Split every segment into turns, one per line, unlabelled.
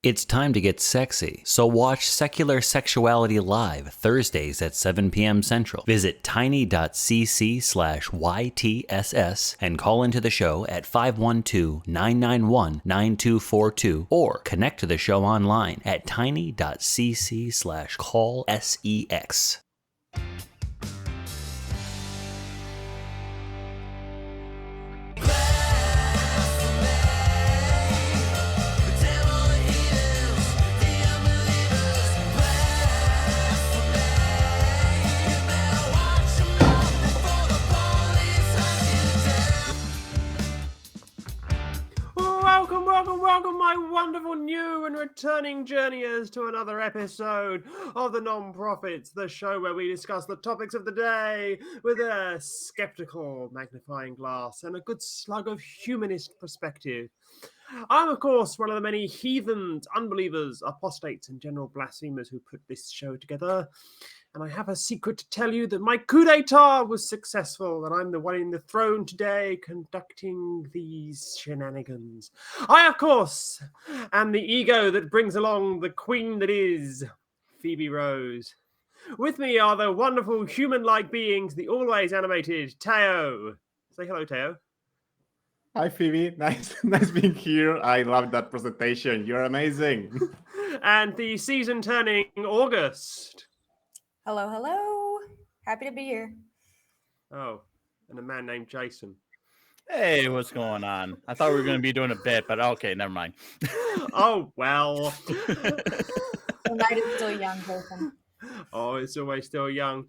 It's time to get sexy, so watch Secular Sexuality Live Thursdays at 7 p.m. Central. Visit tiny.cc/YTSS and call into the show at 512-991-9242 or connect to the show online at tiny.cc/callsex.
Welcome, my wonderful new and returning journeyers, to another episode of The Non-Profits, the show where we discuss the topics of the day with a skeptical magnifying glass and a good slug of humanist perspective. I'm, of course, one of the many heathens, unbelievers, apostates, and general blasphemers who put this show together. And I have a secret to tell you that my coup d'etat was successful, and I'm the one in the throne today conducting these shenanigans. I, of course, am the ego that brings along the queen that is Phoebe Rose. With me are the wonderful human-like beings, the always animated Teo. Say hello, Teo.
Hi, Phoebe. Nice being here. I love that presentation. You're amazing.
And the season-turning August.
Hello. Happy to be here.
Oh, and a man named Jason.
Hey, what's going on? I thought we were going to be doing a bit, but okay, never mind.
Oh, well.
The night is still young, Jason.
Oh, it's always still young.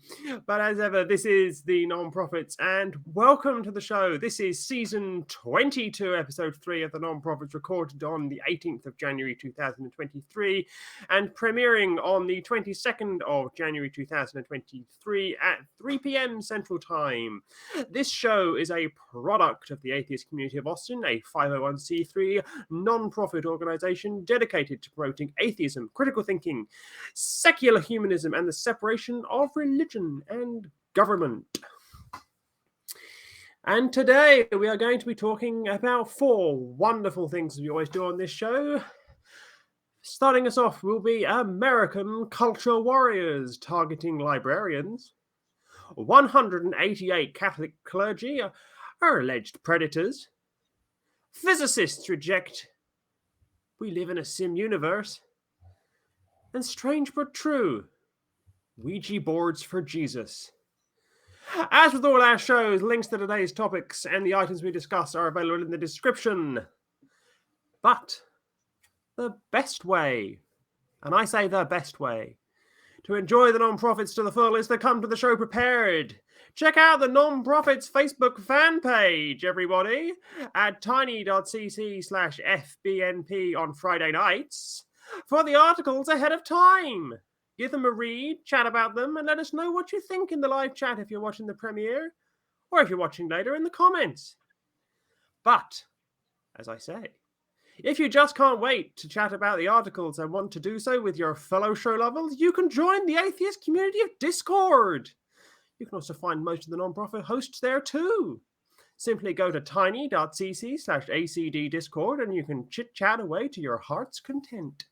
But as ever, this is the Non-Profits, and welcome to the show. This is season 22, episode 3 of the Non-Profits, recorded on the 18th of January 2023, and premiering on the 22nd of January 2023 at 3 p.m. Central Time. This show is a product of the Atheist Community of Austin, a 501c3 non-profit organization dedicated to promoting atheism, critical thinking, secular humanism, and the separation of religion and government. And today we are going to be talking about 4 wonderful things we always do on this show. Starting us off will be American culture warriors targeting librarians. 188 Catholic clergy are alleged predators. Physicists reject we live in a sim universe. And strange but true, Ouija boards for Jesus. As with all our shows, links to today's topics and the items we discuss are available in the description. But the best way, and I say the best way, to enjoy the Non-Profits to the full is to come to the show prepared. Check out the Non-Profits Facebook fan page, everybody, at tiny.cc/FBNP on Friday nights for the articles ahead of time. Give them a read, chat about them, and let us know what you think in the live chat if you're watching the premiere, or if you're watching later in the comments. But, as I say, if you just can't wait to chat about the articles and want to do so with your fellow show lovers, you can join the Atheist Community of Discord. You can also find most of the non-profit hosts there too. Simply go to tiny.cc/ACD Discord and you can chit-chat away to your heart's content.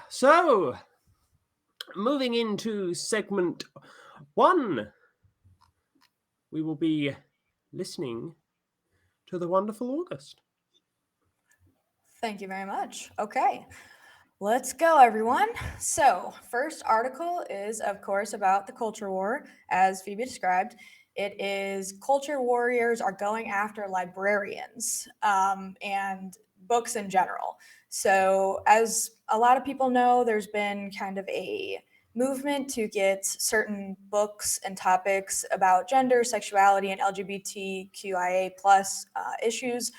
So, moving into segment 1, we will be listening to the wonderful August.
Thank you very much. Okay, let's go, everyone. So, first article is, of course, about the culture war, as Phoebe described. It is culture warriors are going after librarians and books in general. So, as a lot of people know, there's been kind of a movement to get certain books and topics about gender, sexuality, and LGBTQIA plus issues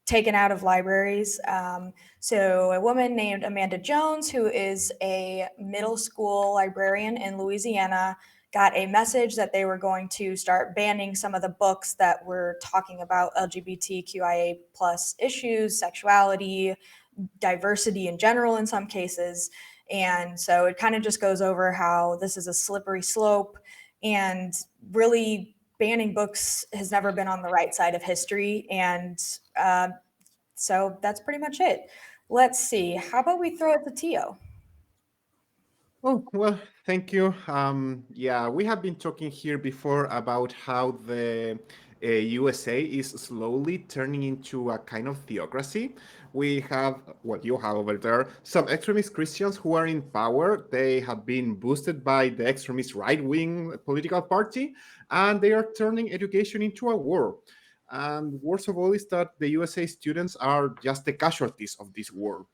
taken out of libraries. So a woman named Amanda Jones, who is a middle school librarian in Louisiana, got a message that they were going to start banning some of the books that were talking about LGBTQIA plus issues, sexuality, diversity in general in some cases. And so it kind of just goes over how this is a slippery slope, and really banning books has never been on the right side of history. And so that's pretty much it. Let's see. How about we throw it to Tio?
Oh, well, thank you. Yeah, we have been talking here before about how the USA is slowly turning into a kind of theocracy. We have, what you have over there, some extremist Christians who are in power. They have been boosted by the extremist right-wing political party, and they are turning education into a war. And worst of all is that the USA students are just the casualties of this war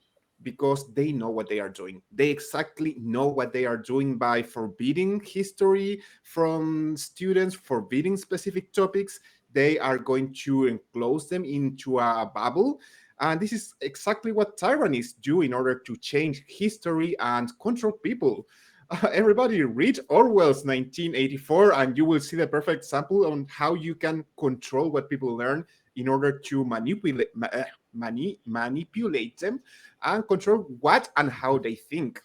because they know what they are doing. They exactly know what they are doing by forbidding history from students, forbidding specific topics. They are going to enclose them into a bubble. And this is exactly what tyrannies do in order to change history and control people. Everybody read Orwell's 1984 and you will see the perfect sample on how you can control what people learn in order to manipulate them and control what and how they think.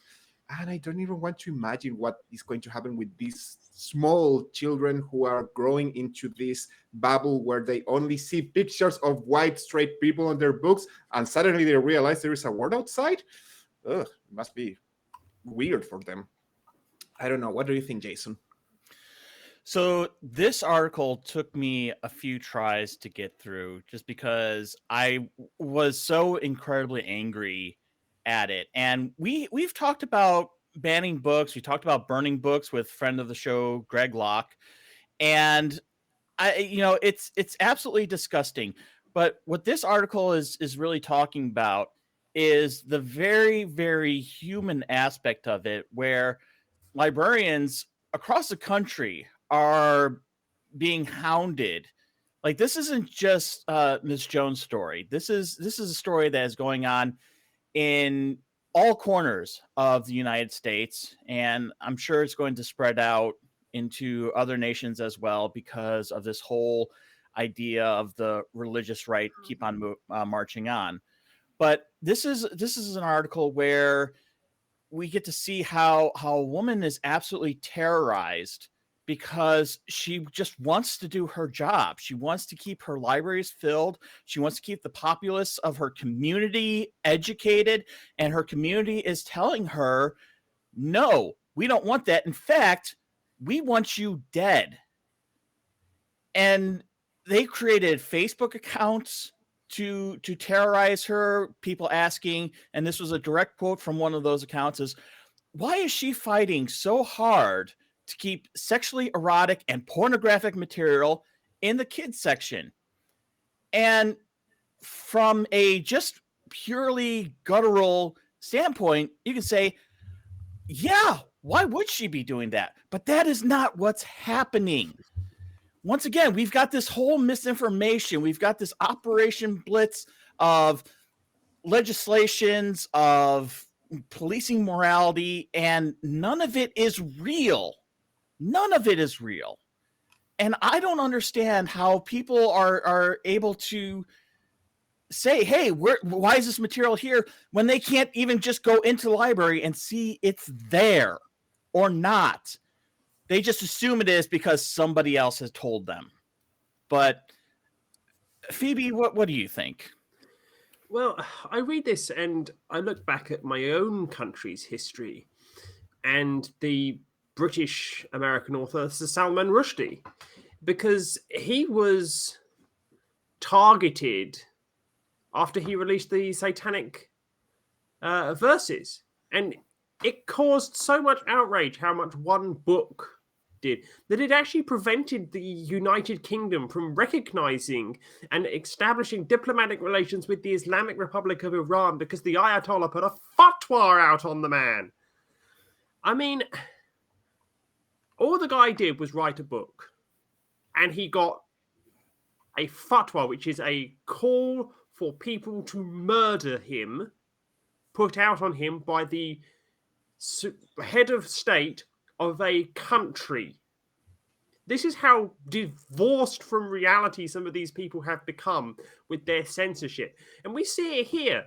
And I don't even want to imagine what is going to happen with these small children who are growing into this bubble where they only see pictures of white straight people on their books and suddenly they realize there is a world outside. Ugh, it must be weird for them. I don't know. What do you think, Jason?
So this article took me a few tries to get through just because I was so incredibly angry at it. And we've talked about banning books. We talked about burning books with friend of the show Greg Locke. And it's absolutely disgusting. But what this article is really talking about is the very, very human aspect of it, where librarians across the country are being hounded. Like, this isn't just Miss Jones' story. This is a story that is going on in all corners of the United States, and I'm sure it's going to spread out into other nations as well because of this whole idea of the religious right keep on marching on. But this is an article where we get to see how a woman is absolutely terrorized because she just wants to do her job. She wants to keep her libraries filled. She wants to keep the populace of her community educated, and her community is telling her, no, we don't want that. In fact, we want you dead. And they created Facebook accounts to terrorize her, people asking, and this was a direct quote from one of those accounts, is, why is she fighting so hard to keep sexually erotic and pornographic material in the kids section? And from a just purely guttural standpoint, you can say, yeah, why would she be doing that? But that is not what's happening. Once again, we've got this whole misinformation. We've got this Operation Blitz of legislations, of policing morality, and none of it is real. None of it is real. And I don't understand how people are able to say, hey, why is this material here, when they can't even just go into the library and see it's there or not. They just assume it is because somebody else has told them. But Phoebe, what do you think?
Well, I read this and I look back at my own country's history and the British American author Sir Salman Rushdie, because he was targeted after he released the Satanic verses, and it caused so much outrage how much one book did that it actually prevented the United Kingdom from recognizing and establishing diplomatic relations with the Islamic Republic of Iran because the Ayatollah put a fatwa out on the man. I mean, all the guy did was write a book, and he got a fatwa, which is a call for people to murder him, put out on him by the head of state of a country. This is how divorced from reality some of these people have become with their censorship. And we see it here.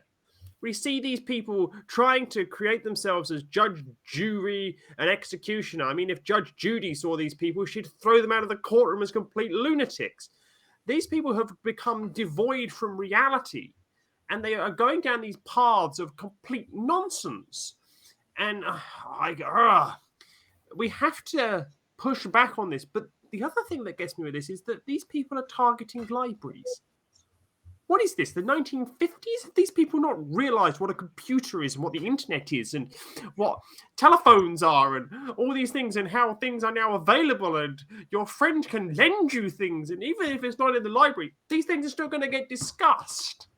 We see these people trying to create themselves as judge, jury, and executioner. I mean, if Judge Judy saw these people, she'd throw them out of the courtroom as complete lunatics. These people have become devoid from reality. and they are going down these paths of complete nonsense. And we have to push back on this. But the other thing that gets me with this is that these people are targeting libraries. What is this, the 1950s? Have these people not realised what a computer is and what the internet is and what telephones are and all these things and how things are now available and your friend can lend you things, and even if it's not in the library, these things are still going to get discussed.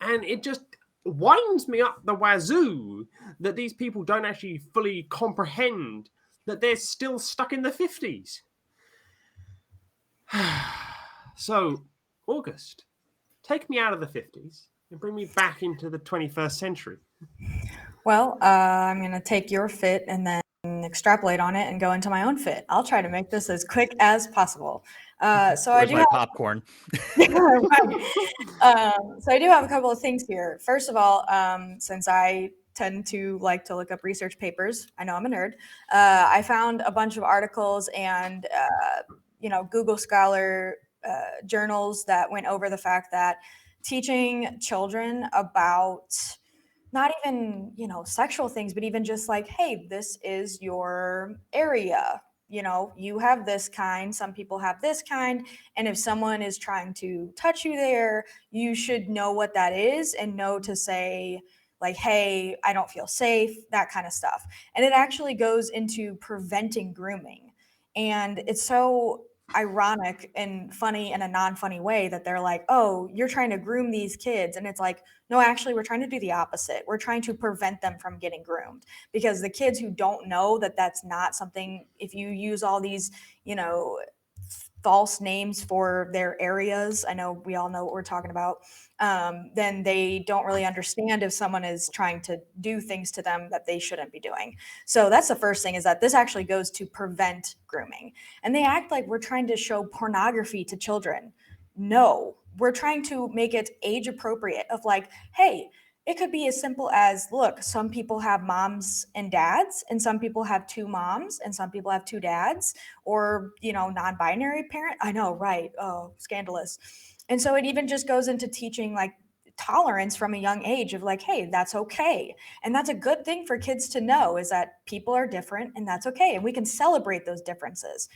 And it just winds me up the wazoo that these people don't actually fully comprehend that they're still stuck in the 50s. So, August, take me out of the 50s and bring me back into the 21st century.
Well, I'm going to take your fit and then extrapolate on it and go into my own fit. I'll try to make this as quick as possible. So I do have
popcorn.
right. So I do have a couple of things here. First of all, since I tend to like to look up research papers, I know I'm a nerd. I found a bunch of articles and Google Scholar journals that went over the fact that teaching children about not even sexual things, but even just like, hey, this is your area. You have this kind, some people have this kind, and if someone is trying to touch you there, you should know what that is and know to say, like, hey, I don't feel safe, that kind of stuff. And it actually goes into preventing grooming. And it's so ironic and funny in a non-funny way that they're like, oh, you're trying to groom these kids. And it's like, no, actually, we're trying to do the opposite. We're trying to prevent them from getting groomed, because the kids who don't know that that's not something, if you use all these, false names for their areas, I know we all know what we're talking about, then they don't really understand if someone is trying to do things to them that they shouldn't be doing. So that's the first thing, is that this actually goes to prevent grooming. And they act like we're trying to show pornography to children. No, we're trying to make it age appropriate, of like, hey, it could be as simple as, look, some people have moms and dads, and some people have two moms, and some people have two dads, or, non-binary parent. I know, right? Oh, scandalous. And so it even just goes into teaching like tolerance from a young age of like, hey, that's okay. And that's a good thing for kids to know, is that people are different and that's okay. And we can celebrate those differences.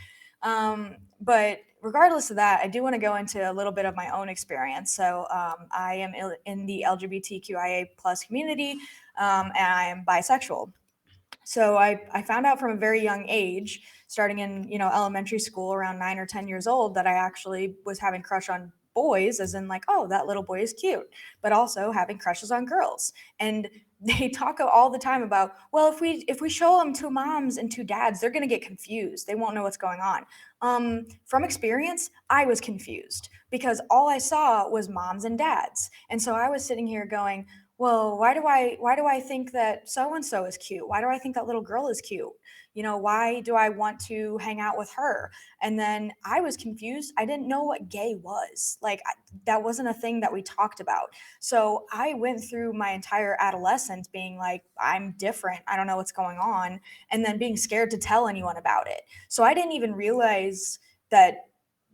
But regardless of that, I do want to go into a little bit of my own experience. So I am in the LGBTQIA plus community, and I am bisexual. So I found out from a very young age, starting in elementary school around 9 or 10 years old, that I actually was having crush on boys, as in like, oh, that little boy is cute, but also having crushes on girls. And they talk all the time about, well, if we show them two moms and two dads, they're going to get confused. They won't know what's going on. From experience, I was confused because all I saw was moms and dads. And so I was sitting here going, well, why do I think that so-and-so is cute? Why do I think that little girl is cute? Why do I want to hang out with her? And then I was confused. I didn't know what gay was. Like, that wasn't a thing that we talked about. So I went through my entire adolescence being like, I'm different. I don't know what's going on. And then being scared to tell anyone about it. So I didn't even realize that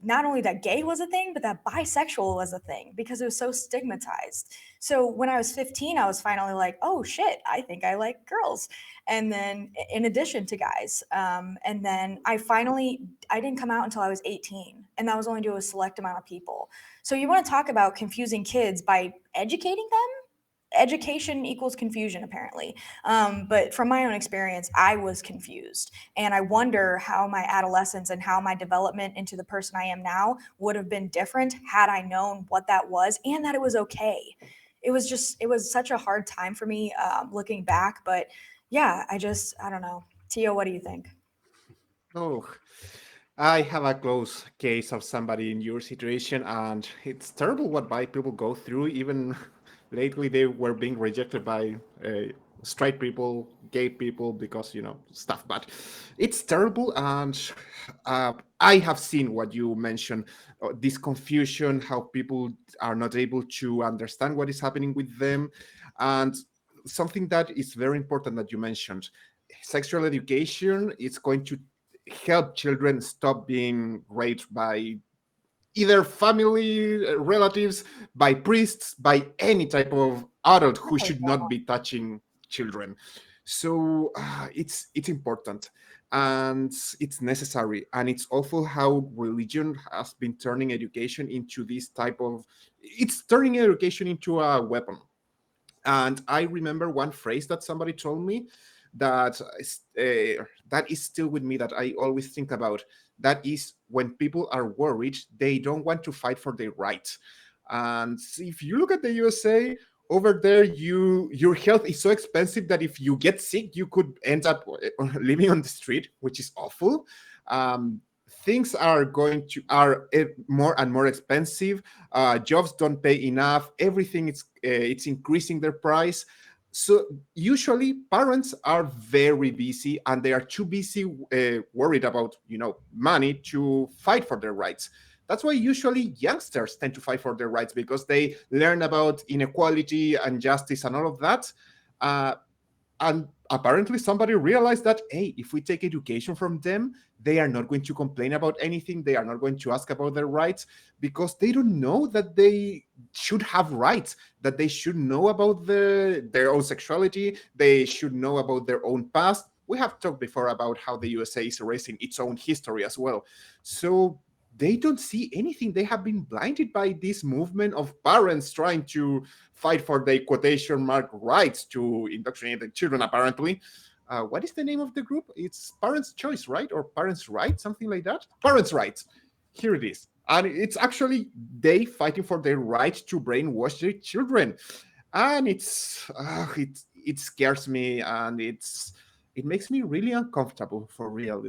not only that gay was a thing, but that bisexual was a thing, because it was so stigmatized. So when I was 15, I was finally like, oh shit, I think I like girls. And then in addition to guys. And then I didn't come out until I was 18, and that was only to a select amount of people. So you want to talk about confusing kids by educating them? Education equals confusion, apparently. But from my own experience, I was confused. And I wonder how my adolescence and how my development into the person I am now would have been different had I known what that was and that it was okay. It was such a hard time for me looking back. But yeah, I don't know. Tio, what do you think?
Oh, I have a close case of somebody in your situation, and it's terrible what bi people go through. Even lately, they were being rejected by straight people, gay people, because stuff. But it's terrible, and I have seen what you mentioned, this confusion, how people are not able to understand what is happening with them, and something that is very important that you mentioned. Sexual education is going to help children stop being raped by either family, relatives, by priests, by any type of adult who should not be touching children. So it's important, and it's necessary, and it's awful how religion has been turning education into this type of, it's turning education into a weapon. And I remember one phrase that somebody told me that is still with me, that I always think about. That is, when people are worried, they don't want to fight for their rights. And if you look at the USA, over there, your health is so expensive that if you get sick, you could end up living on the street, which is awful. Things are more and more expensive. Jobs don't pay enough. Everything it's increasing their price. So usually parents are very busy, and they are too busy worried about money to fight for their rights. That's why usually youngsters tend to fight for their rights, because they learn about inequality and justice and all of that. And apparently somebody realized that, hey, if we take education from them, they are not going to complain about anything. They are not going to ask about their rights, because they don't know that they should have rights, that they should know about their own sexuality. They should know about their own past. We have talked before about how the USA is erasing its own history as well. So they don't see anything. They have been blinded by this movement of parents trying to fight for their quotation mark rights to indoctrinate the children, apparently. What is the name of the group? It's Parents' Choice, right? Or Parents' Right, something like that? Parents' Rights. Here it is. And it's actually they fighting for their right to brainwash their children. And it scares me, and it makes me really uncomfortable, for real.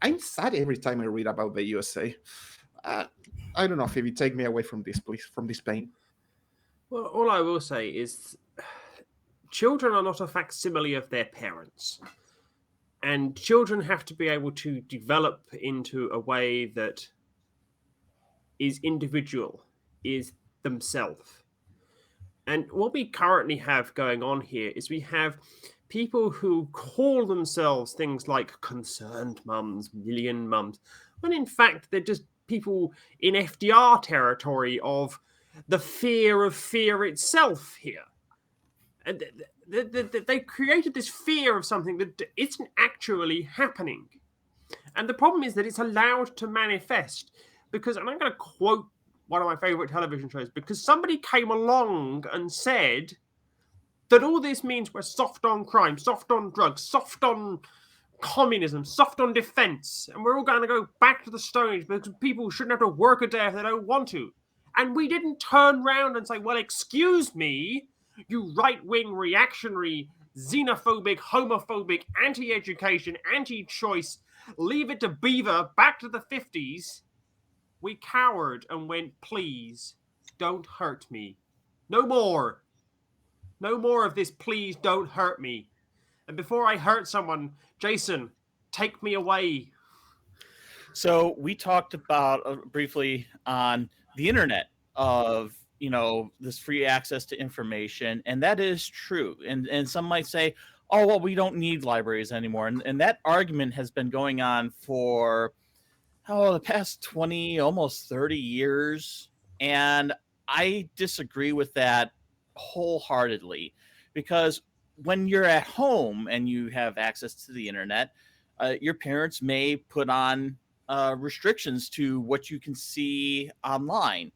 I'm sad every time I read about the USA. I don't know, Phoebe, take me away from this, please, from this pain.
Well, all I will say is children are not a facsimile of their parents. And children have to be able to develop into a way that is individual, is themselves. And what we currently have going on here is we have people who call themselves things like concerned mums, million mums, when in fact they're just people in FDR territory of the fear of fear itself here. And they created this fear of something that isn't actually happening. And the problem is that it's allowed to manifest because, and I'm going to quote one of my favorite television shows, because somebody came along and said that all this means we're soft on crime, soft on drugs, soft on communism, soft on defense, and we're all going to go back to the Stone Age because people shouldn't have to work a day if they don't want to. And we didn't turn around and say, well, excuse me, you right-wing, reactionary, xenophobic, homophobic, anti-education, anti-choice, leave it to Beaver, back to the 50s. We cowered and went, please, don't hurt me. No more. No more of this, please don't hurt me. And before I hurt someone, Jason, take me away.
So we talked about briefly on the internet of, this free access to information. And that is true. And some might say, oh, well, we don't need libraries anymore. And that argument has been going on for the past 20, almost 30 years. And I disagree with that wholeheartedly, because when you're at home and you have access to the internet, your parents may put on restrictions to what you can see online.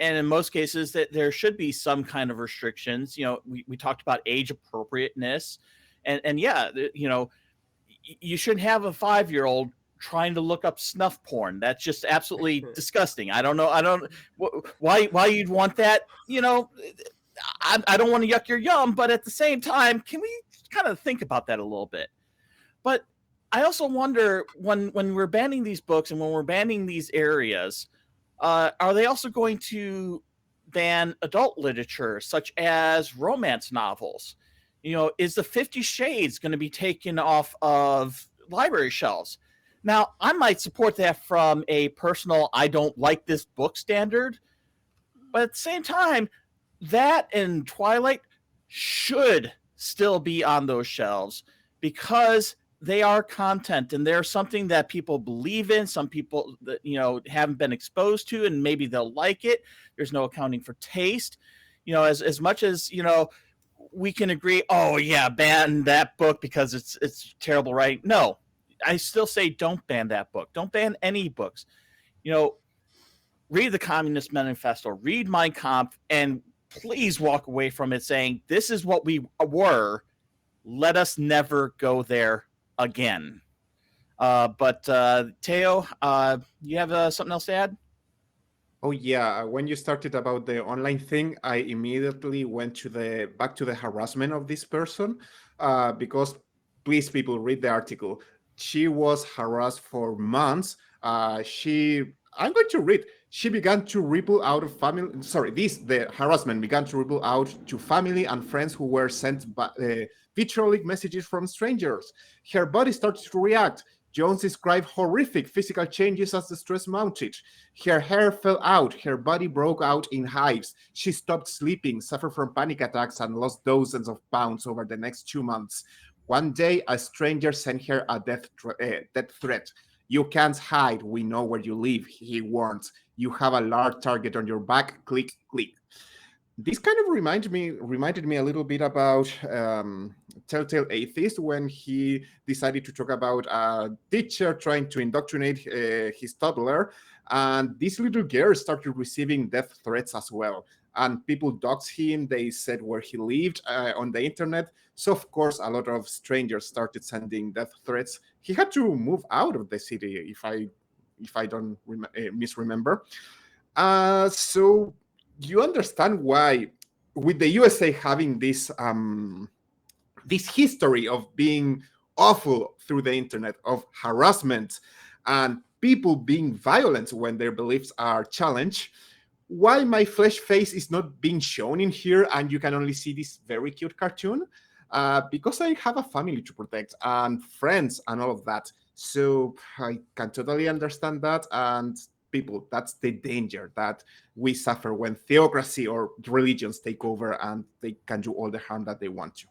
And in most cases, that there should be some kind of restrictions. We talked about age appropriateness, and yeah, you shouldn't have a 5-year-old trying to look up snuff porn. That's just absolutely disgusting. I don't know why you'd want that. I don't want to yuck your yum, but at the same time, can we kind of think about that a little bit? But I also wonder, when we're banning these books and when we're banning these areas, are they also going to ban adult literature such as romance novels? Is the 50 Shades going to be taken off of library shelves? Now, I might support that from a personal, I don't like this book standard, but at the same time, that and Twilight should still be on those shelves, because they are content, and they're something that people believe in. Some people that, haven't been exposed to, and maybe they'll like it. There's no accounting for taste. As much as, we can agree, oh yeah, ban that book because it's terrible writing. No, I still say don't ban that book. Don't ban any books. Read the Communist Manifesto, read Mein Kampf, and please walk away from it saying, this is what we were. Let us never go there again. But Teo, you have something else to add?
Oh yeah, when you started about the online thing, I immediately went back to the harassment of this person, because please, people, read the article. She was harassed for months. I'm going to read. She began to ripple out of family. Sorry, the harassment began to ripple out to family and friends who were sent vitriolic messages from strangers. Her body started to react. Jones described horrific physical changes as the stress mounted. Her hair fell out, her body broke out in hives. She stopped sleeping, suffered from panic attacks, and lost dozens of pounds over the next 2 months. One day, a stranger sent her a death threat. You can't hide, we know where you live, he warned. You have a large target on your back, click, click. This kind of reminded me a little bit about Telltale Atheist, when he decided to talk about a teacher trying to indoctrinate his toddler, and this little girl started receiving death threats as well. And people doxed him, they said where he lived on the internet. So of course, a lot of strangers started sending death threats. He had to move out of the city, if I don't misremember. So you understand why, with the USA having this history of being awful through the internet, of harassment and people being violent when their beliefs are challenged, why my flesh face is not being shown in here and you can only see this very cute cartoon, because I have a family to protect and friends and all of that. So I can totally understand that. And people, that's the danger that we suffer when theocracy or religions take over and they can do all the harm that they want to.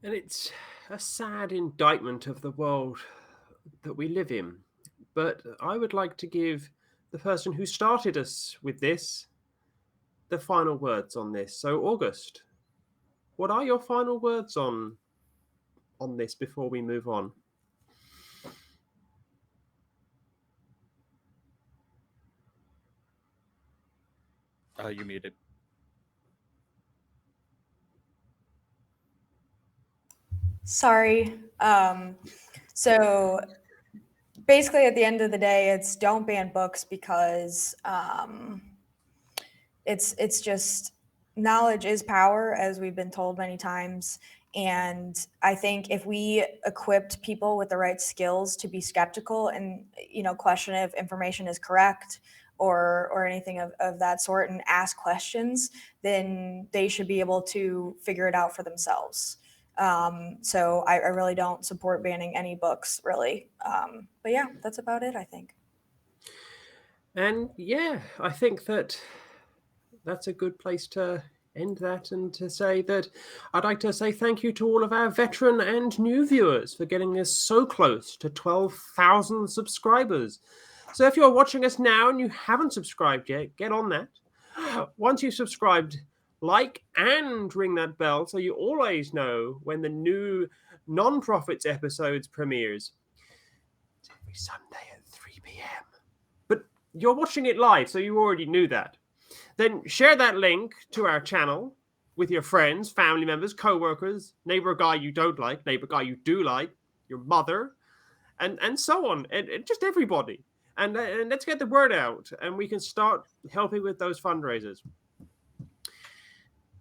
And it's a sad indictment of the world that we live in. But I would like to give the person who started us with this the final words on this. So, August, what are your final words on this before we move on?
You muted.
Sorry. So basically, at the end of the day, it's don't ban books because it's just knowledge is power, as we've been told many times. And I think if we equipped people with the right skills to be skeptical and question if information is correct or anything of that sort and ask questions, then they should be able to figure it out for themselves. So I really don't support banning any books, really. But yeah, that's about it, I think.
And yeah, I think that's a good place to end that, and to say that I'd like to say thank you to all of our veteran and new viewers for getting us so close to 12,000 subscribers. So if you're watching us now and you haven't subscribed yet, get on that. Once you've subscribed, like and ring that bell so you always know when the new Non-Profits episodes premieres. It's every Sunday at 3 p.m. But you're watching it live, so you already knew that. Then share that link to our channel with your friends, family members, co-workers, neighbor guy you don't like, neighbor guy you do like, your mother, and so on, and just everybody. And let's get the word out, and we can start helping with those fundraisers.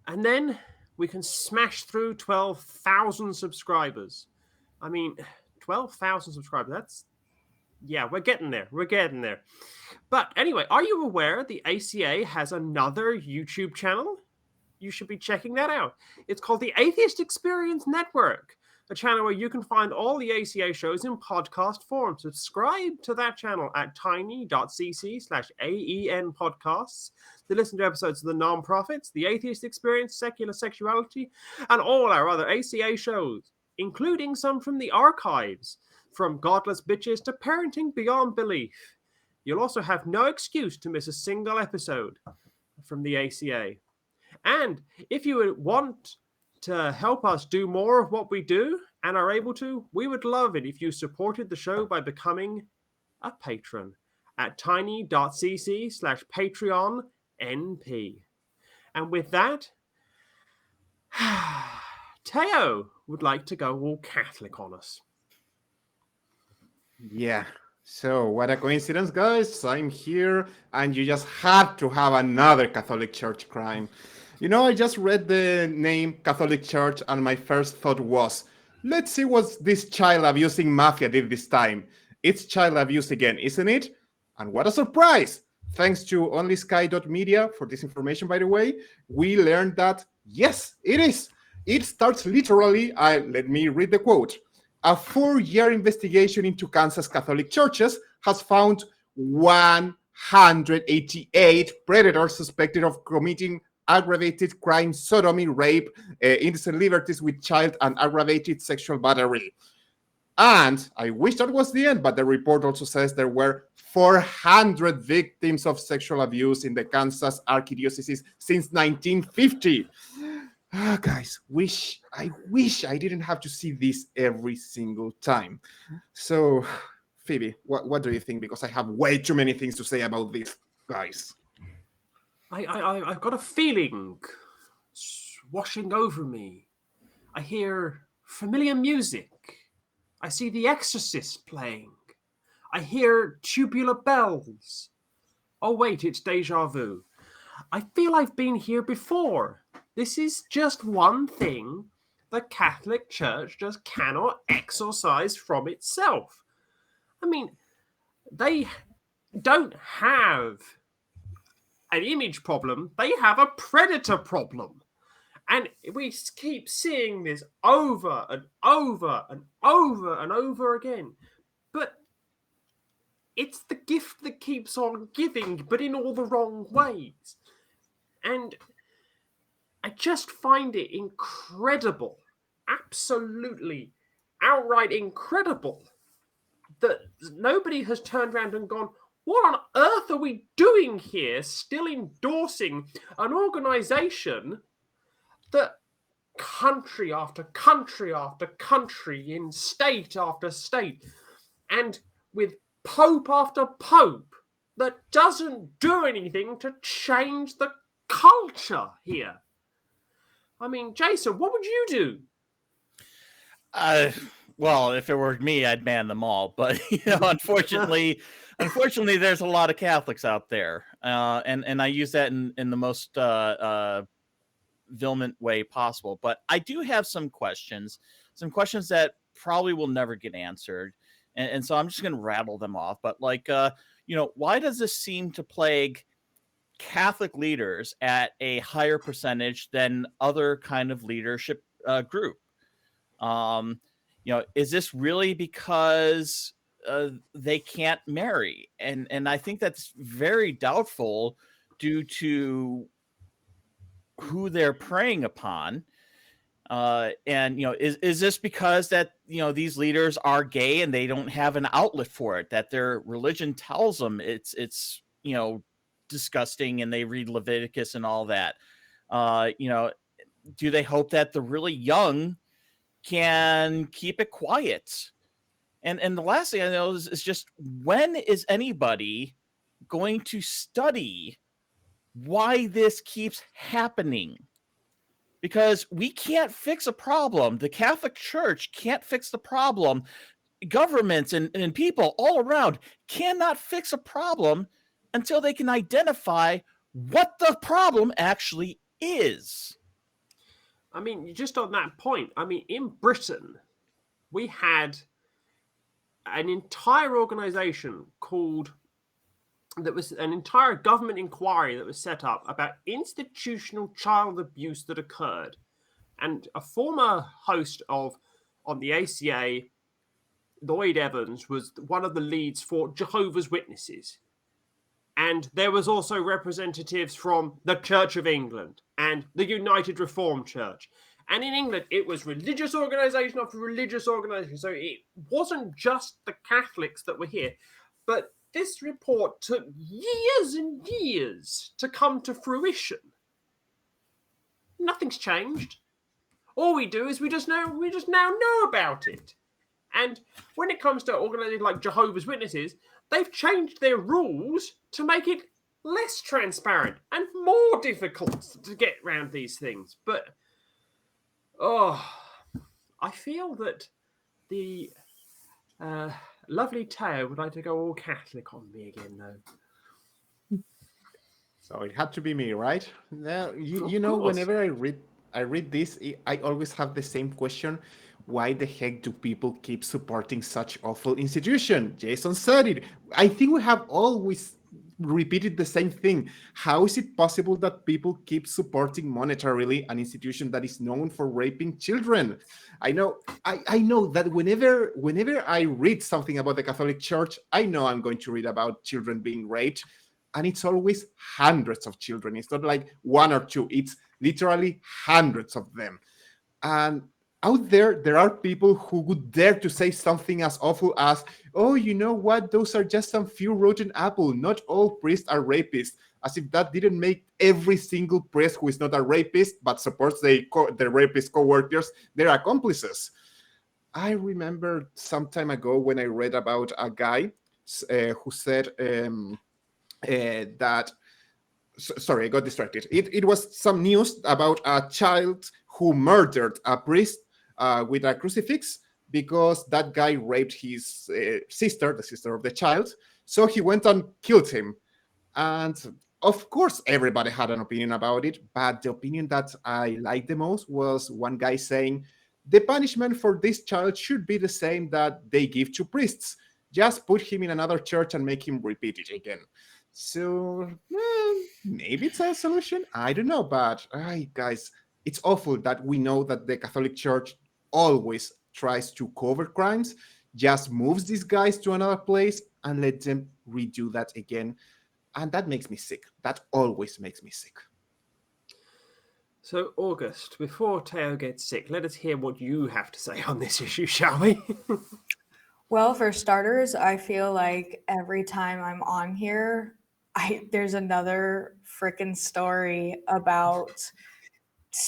And then we can smash through 12,000 subscribers. I mean, 12,000 subscribers, we're getting there. We're getting there. But anyway, are you aware the ACA has another YouTube channel? You should be checking that out. It's called the Atheist Experience Network, a channel where you can find all the ACA shows in podcast form. Subscribe to that channel at tiny.cc/AEN podcasts to listen to episodes of The Non-Profits, The Atheist Experience, Secular Sexuality, and all our other ACA shows including some from the archives, from Godless Bitches to Parenting Beyond Belief. You'll also have no excuse to miss a single episode from the ACA. And if you would want to help us do more of what we do and are able to, we would love it if you supported the show by becoming a patron at tiny.cc/PatreonNP. And with that, Teo would like to go all Catholic on us.
Yeah. So what a coincidence, guys. I'm here and you just had to have another Catholic Church crime. You know, I just read the name Catholic Church and my first thought was, let's see what this child abusing mafia did this time. It's child abuse again, isn't it? And what a surprise! Thanks to onlysky.media for this information, by the way, we learned that, yes, it is. It starts literally, let me read the quote. A 4-year investigation into Kansas Catholic churches has found 188 predators suspected of committing aggravated crime, sodomy, rape, indecent liberties with child, and aggravated sexual battery. And I wish that was the end, but the report also says there were 400 victims of sexual abuse in the Kansas Archdiocese since 1950. Guys, I wish I didn't have to see this every single time. So, Phoebe, what do you think? Because I have way too many things to say about this, guys.
I've got a feeling washing over me. I hear familiar music. I see The Exorcist playing. I hear tubular bells. Oh wait, it's Deja Vu. I feel I've been here before. This is just one thing the Catholic Church just cannot exorcise from itself. I mean, they don't have an image problem, they have a predator problem. And we keep seeing this over and over and over and over again. But it's the gift that keeps on giving, but in all the wrong ways. And I just find it incredible, absolutely outright incredible, that nobody has turned around and gone, what on earth are we doing here, still endorsing an organization that country after country after country, in state after state, and with pope after pope, that doesn't do anything to change the culture here? I mean, Jason, what would you do?
Well, if it were me, I'd ban them all. But unfortunately, there's a lot of Catholics out there, and I use that in the most vehement way possible. But I do have some questions that probably will never get answered, and so I'm just going to rattle them off. But why does this seem to plague Catholic leaders at a higher percentage than other kind of leadership group? Is this really because they can't marry? And I think that's very doubtful due to who they're preying upon. Is this because that these leaders are gay and they don't have an outlet for it, that their religion tells them it's disgusting, and they read Leviticus and all that? Do they hope that the really young can keep it quiet? And the last thing I know is just, when is anybody going to study why this keeps happening? Because we can't fix a problem. The Catholic Church can't fix the problem. Governments and people all around cannot fix a problem until they can identify what the problem actually is.
I mean, just on that point, I mean, in Britain, we had an entire organization that was an entire government inquiry that was set up about institutional child abuse that occurred. And a former host on the ACA, Lloyd Evans, was one of the leads for Jehovah's Witnesses. And there was also representatives from the Church of England and the United Reformed Church And in England, it was religious organisation after religious organisation. So it wasn't just the Catholics that were here. But this report took years and years to come to fruition. Nothing's changed. All we do is we just now know about it. And when it comes to organizations like Jehovah's Witnesses, they've changed their rules to make it less transparent and more difficult to get around these things. But I feel that the lovely Teo would like to go all Catholic on me again, though.
So it had to be me, right? Now, you
Of
know,
course.
whenever I read this, I always have the same question. Why the heck do people keep supporting such awful institution? Jason said it. I think we have always repeated the same thing. How is it possible that people keep supporting monetarily an institution that is known for raping children? I know that whenever I read something about the Catholic Church, I know I'm going to read about children being raped. And it's always hundreds of children. It's not like one or two. It's literally hundreds of them. And out there are people who would dare to say something as awful as, oh, you know what? Those are just some few rotten apples. Not all priests are rapists. As if that didn't make every single priest who is not a rapist but supports the rapist co-workers their accomplices. I remember some time ago when I read about a guy who said... sorry, I got distracted. It was some news about a child who murdered a priest with a crucifix because that guy raped his sister, the sister of the child. So he went and killed him. And of course, everybody had an opinion about it. But the opinion that I liked the most was one guy saying, the punishment for this child should be the same that they give to priests. Just put him in another church and make him repeat it again. So maybe it's a solution. I don't know, but guys, it's awful that we know that the Catholic Church always tries to cover crimes, just moves these guys to another place and let them redo that again. And that makes me sick. That always makes me sick.
So, August, before Teo gets sick, let us hear what you have to say on this issue, shall we?
Well, for starters, I feel like every time I'm on here, there's another freaking story about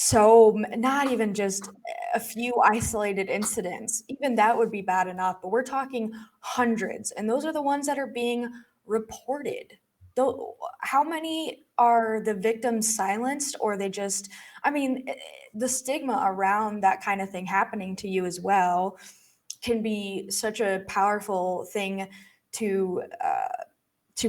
not even just a few isolated incidents. Even that would be bad enough, but we're talking hundreds, and those are the ones that are being reported. Though, how many are the victims silenced, or they just, the stigma around that kind of thing happening to you as well can be such a powerful thing to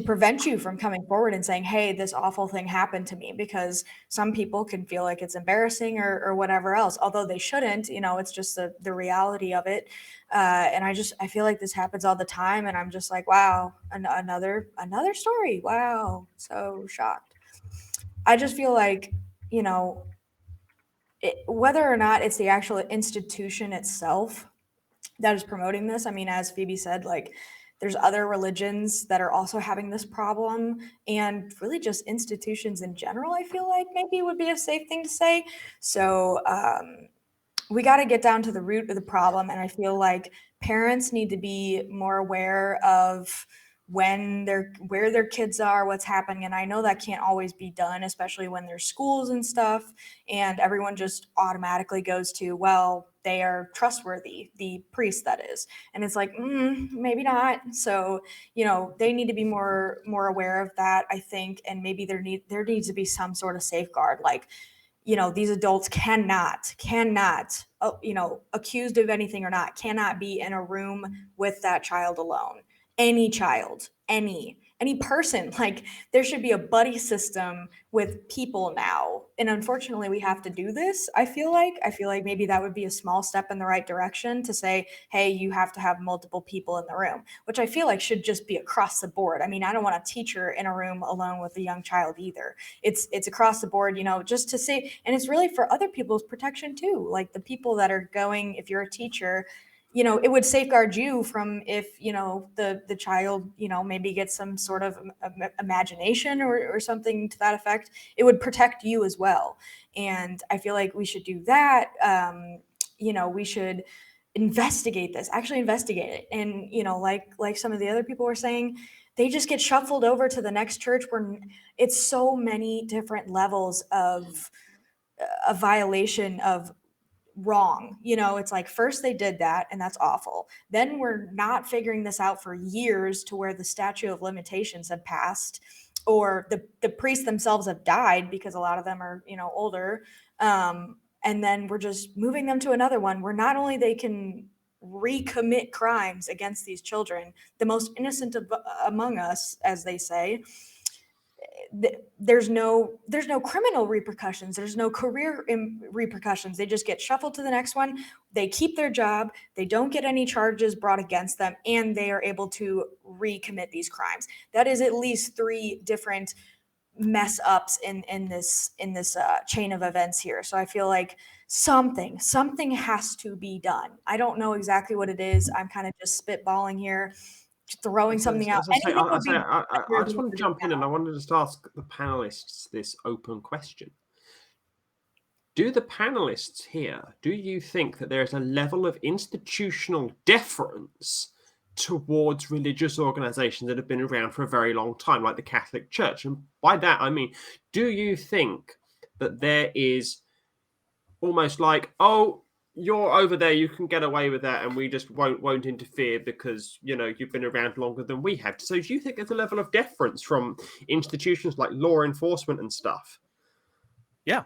prevent you from coming forward and saying, hey, this awful thing happened to me, because some people can feel like it's embarrassing or whatever else, although they shouldn't. It's just the reality of it. And I feel like this happens all the time, and I'm just like, wow, another story. Wow, so shocked. I just feel like, whether or not it's the actual institution itself that is promoting this. As Phoebe said, like, there's other religions that are also having this problem, and really just institutions in general, I feel like maybe would be a safe thing to say. So we got to get down to the root of the problem. And I feel like parents need to be more aware of where their kids are, what's happening. And I know that can't always be done, especially when there's schools and stuff, and everyone just automatically goes to, well, they are trustworthy, the priest, that is. And it's like, maybe not. So, they need to be more aware of that, I think. And maybe there needs to be some sort of safeguard, like, these adults cannot, accused of anything or not, cannot be in a room with that child alone. Any child, any person. Like, there should be a buddy system with people now. And unfortunately, we have to do this. I feel like maybe that would be a small step in the right direction to say, hey, you have to have multiple people in the room, which I feel like should just be across the board. I don't want a teacher in a room alone with a young child either. It's across the board, just to say, and it's really for other people's protection too. Like the people that are going, if you're a teacher, it would safeguard you from if, the child, maybe gets some sort of imagination or something to that effect. It would protect you as well. And I feel like we should do that. We should actually investigate it. And, like some of the other people were saying, they just get shuffled over to the next church where it's so many different levels of a violation of wrong. It's like first they did that and that's awful. Then we're not figuring this out for years to where the statute of limitations have passed, or the priests themselves have died because a lot of them are, older. And then we're just moving them to another one where not only they can recommit crimes against these children, the most innocent among us, as they say, there's no criminal repercussions. There's no career repercussions. They just get shuffled to the next one. They keep their job. They don't get any charges brought against them, and they are able to recommit these crimes. That is at least 3 different mess ups in this chain of events here. So I feel like something has to be done. I don't know exactly what it is. I'm kind of just spitballing here, throwing something out.
I just want to jump in, and I wanted to just ask the panelists this open question. Do the panelists here, do you think that there is a level of institutional deference towards religious organizations that have been around for a very long time, like the Catholic Church? And by that, I mean, do you think that there is almost like, oh, you're over there, you can get away with that, and we just won't interfere because, you've been around longer than we have? So do you think there's a level of deference from institutions like law enforcement and stuff?
Yeah,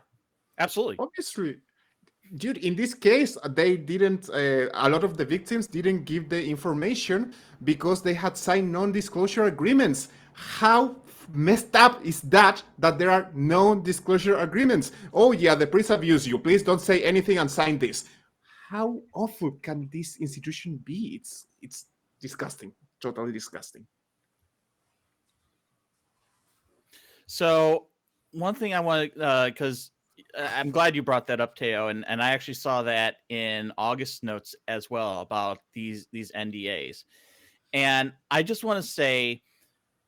absolutely.
Obviously. Dude, in this case, they didn't, a lot of the victims didn't give the information because they had signed non-disclosure agreements. How messed up is that there are non-disclosure agreements? Oh yeah, the priest abused you. Please don't say anything and sign this. How awful can this institution be? It's disgusting, totally disgusting.
So one thing I want to, because I'm glad you brought that up, Teo, and I actually saw that in August notes as well about these NDAs. And I just want to say,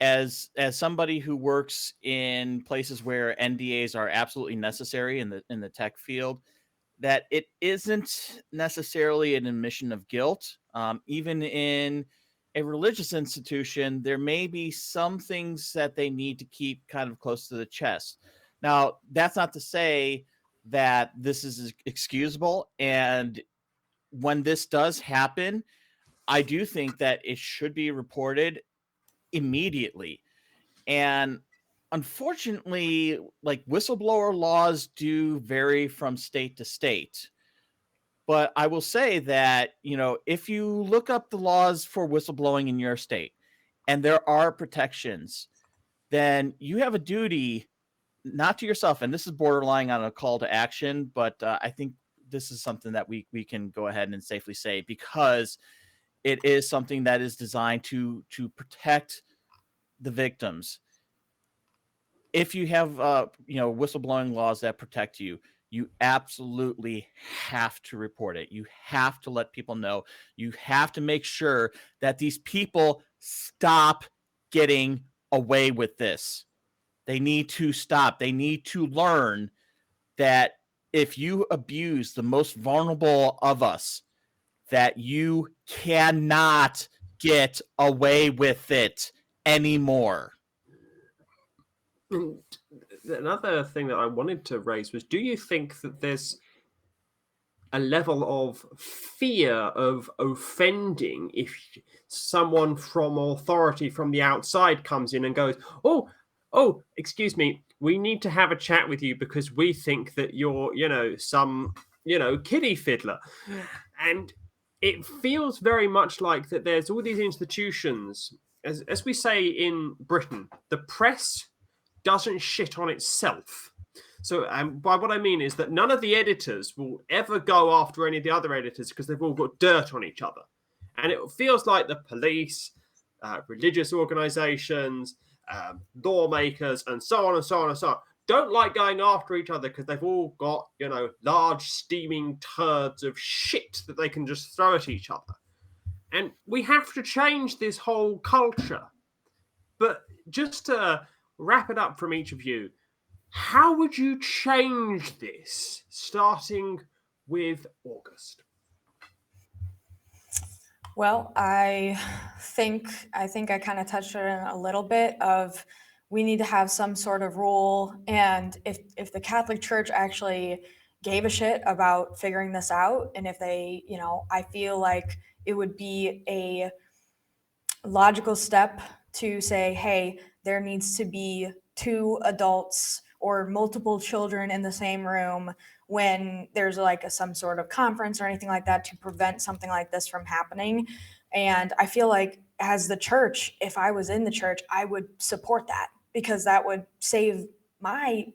as somebody who works in places where NDAs are absolutely necessary in the tech field, that it isn't necessarily an admission of guilt. Even in a religious institution, there may be some things that they need to keep kind of close to the chest. Now, that's not to say that this is excusable. And when this does happen, I do think that it should be reported immediately. And unfortunately, like, whistleblower laws do vary from state to state. But I will say that, if you look up the laws for whistleblowing in your state and there are protections, then you have a duty, not to yourself, and this is borderline on a call to action, but I think this is something that we can go ahead and safely say, because it is something that is designed to protect the victims. If you have whistleblowing laws that protect you, you absolutely have to report it. You have to let people know. You have to make sure that these people stop getting away with this. They need to stop. They need to learn that if you abuse the most vulnerable of us, that you cannot get away with it anymore.
And another thing that I wanted to raise was, do you think that there's a level of fear of offending if someone from authority from the outside comes in and goes, oh, excuse me, we need to have a chat with you because we think that you're, some, kiddie fiddler. And it feels very much like that there's all these institutions, as we say in Britain, the press doesn't shit on itself. So by what I mean is that none of the editors will ever go after any of the other editors because they've all got dirt on each other. And it feels like the police, religious organizations, lawmakers, and so on and so on and so on, don't like going after each other because they've all got, large steaming turds of shit that they can just throw at each other. And we have to change this whole culture. But just to wrap it up from each of you, how would you change this, starting with August?
Well, I think I kind of touched on it a little bit of we need to have some sort of rule, and if the Catholic Church actually gave a shit about figuring this out, and if they, I feel like it would be a logical step to say, hey, there needs to be 2 adults or multiple children in the same room when there's like some sort of conference or anything like that to prevent something like this from happening. And I feel like as the church, if I was in the church, I would support that because that would save my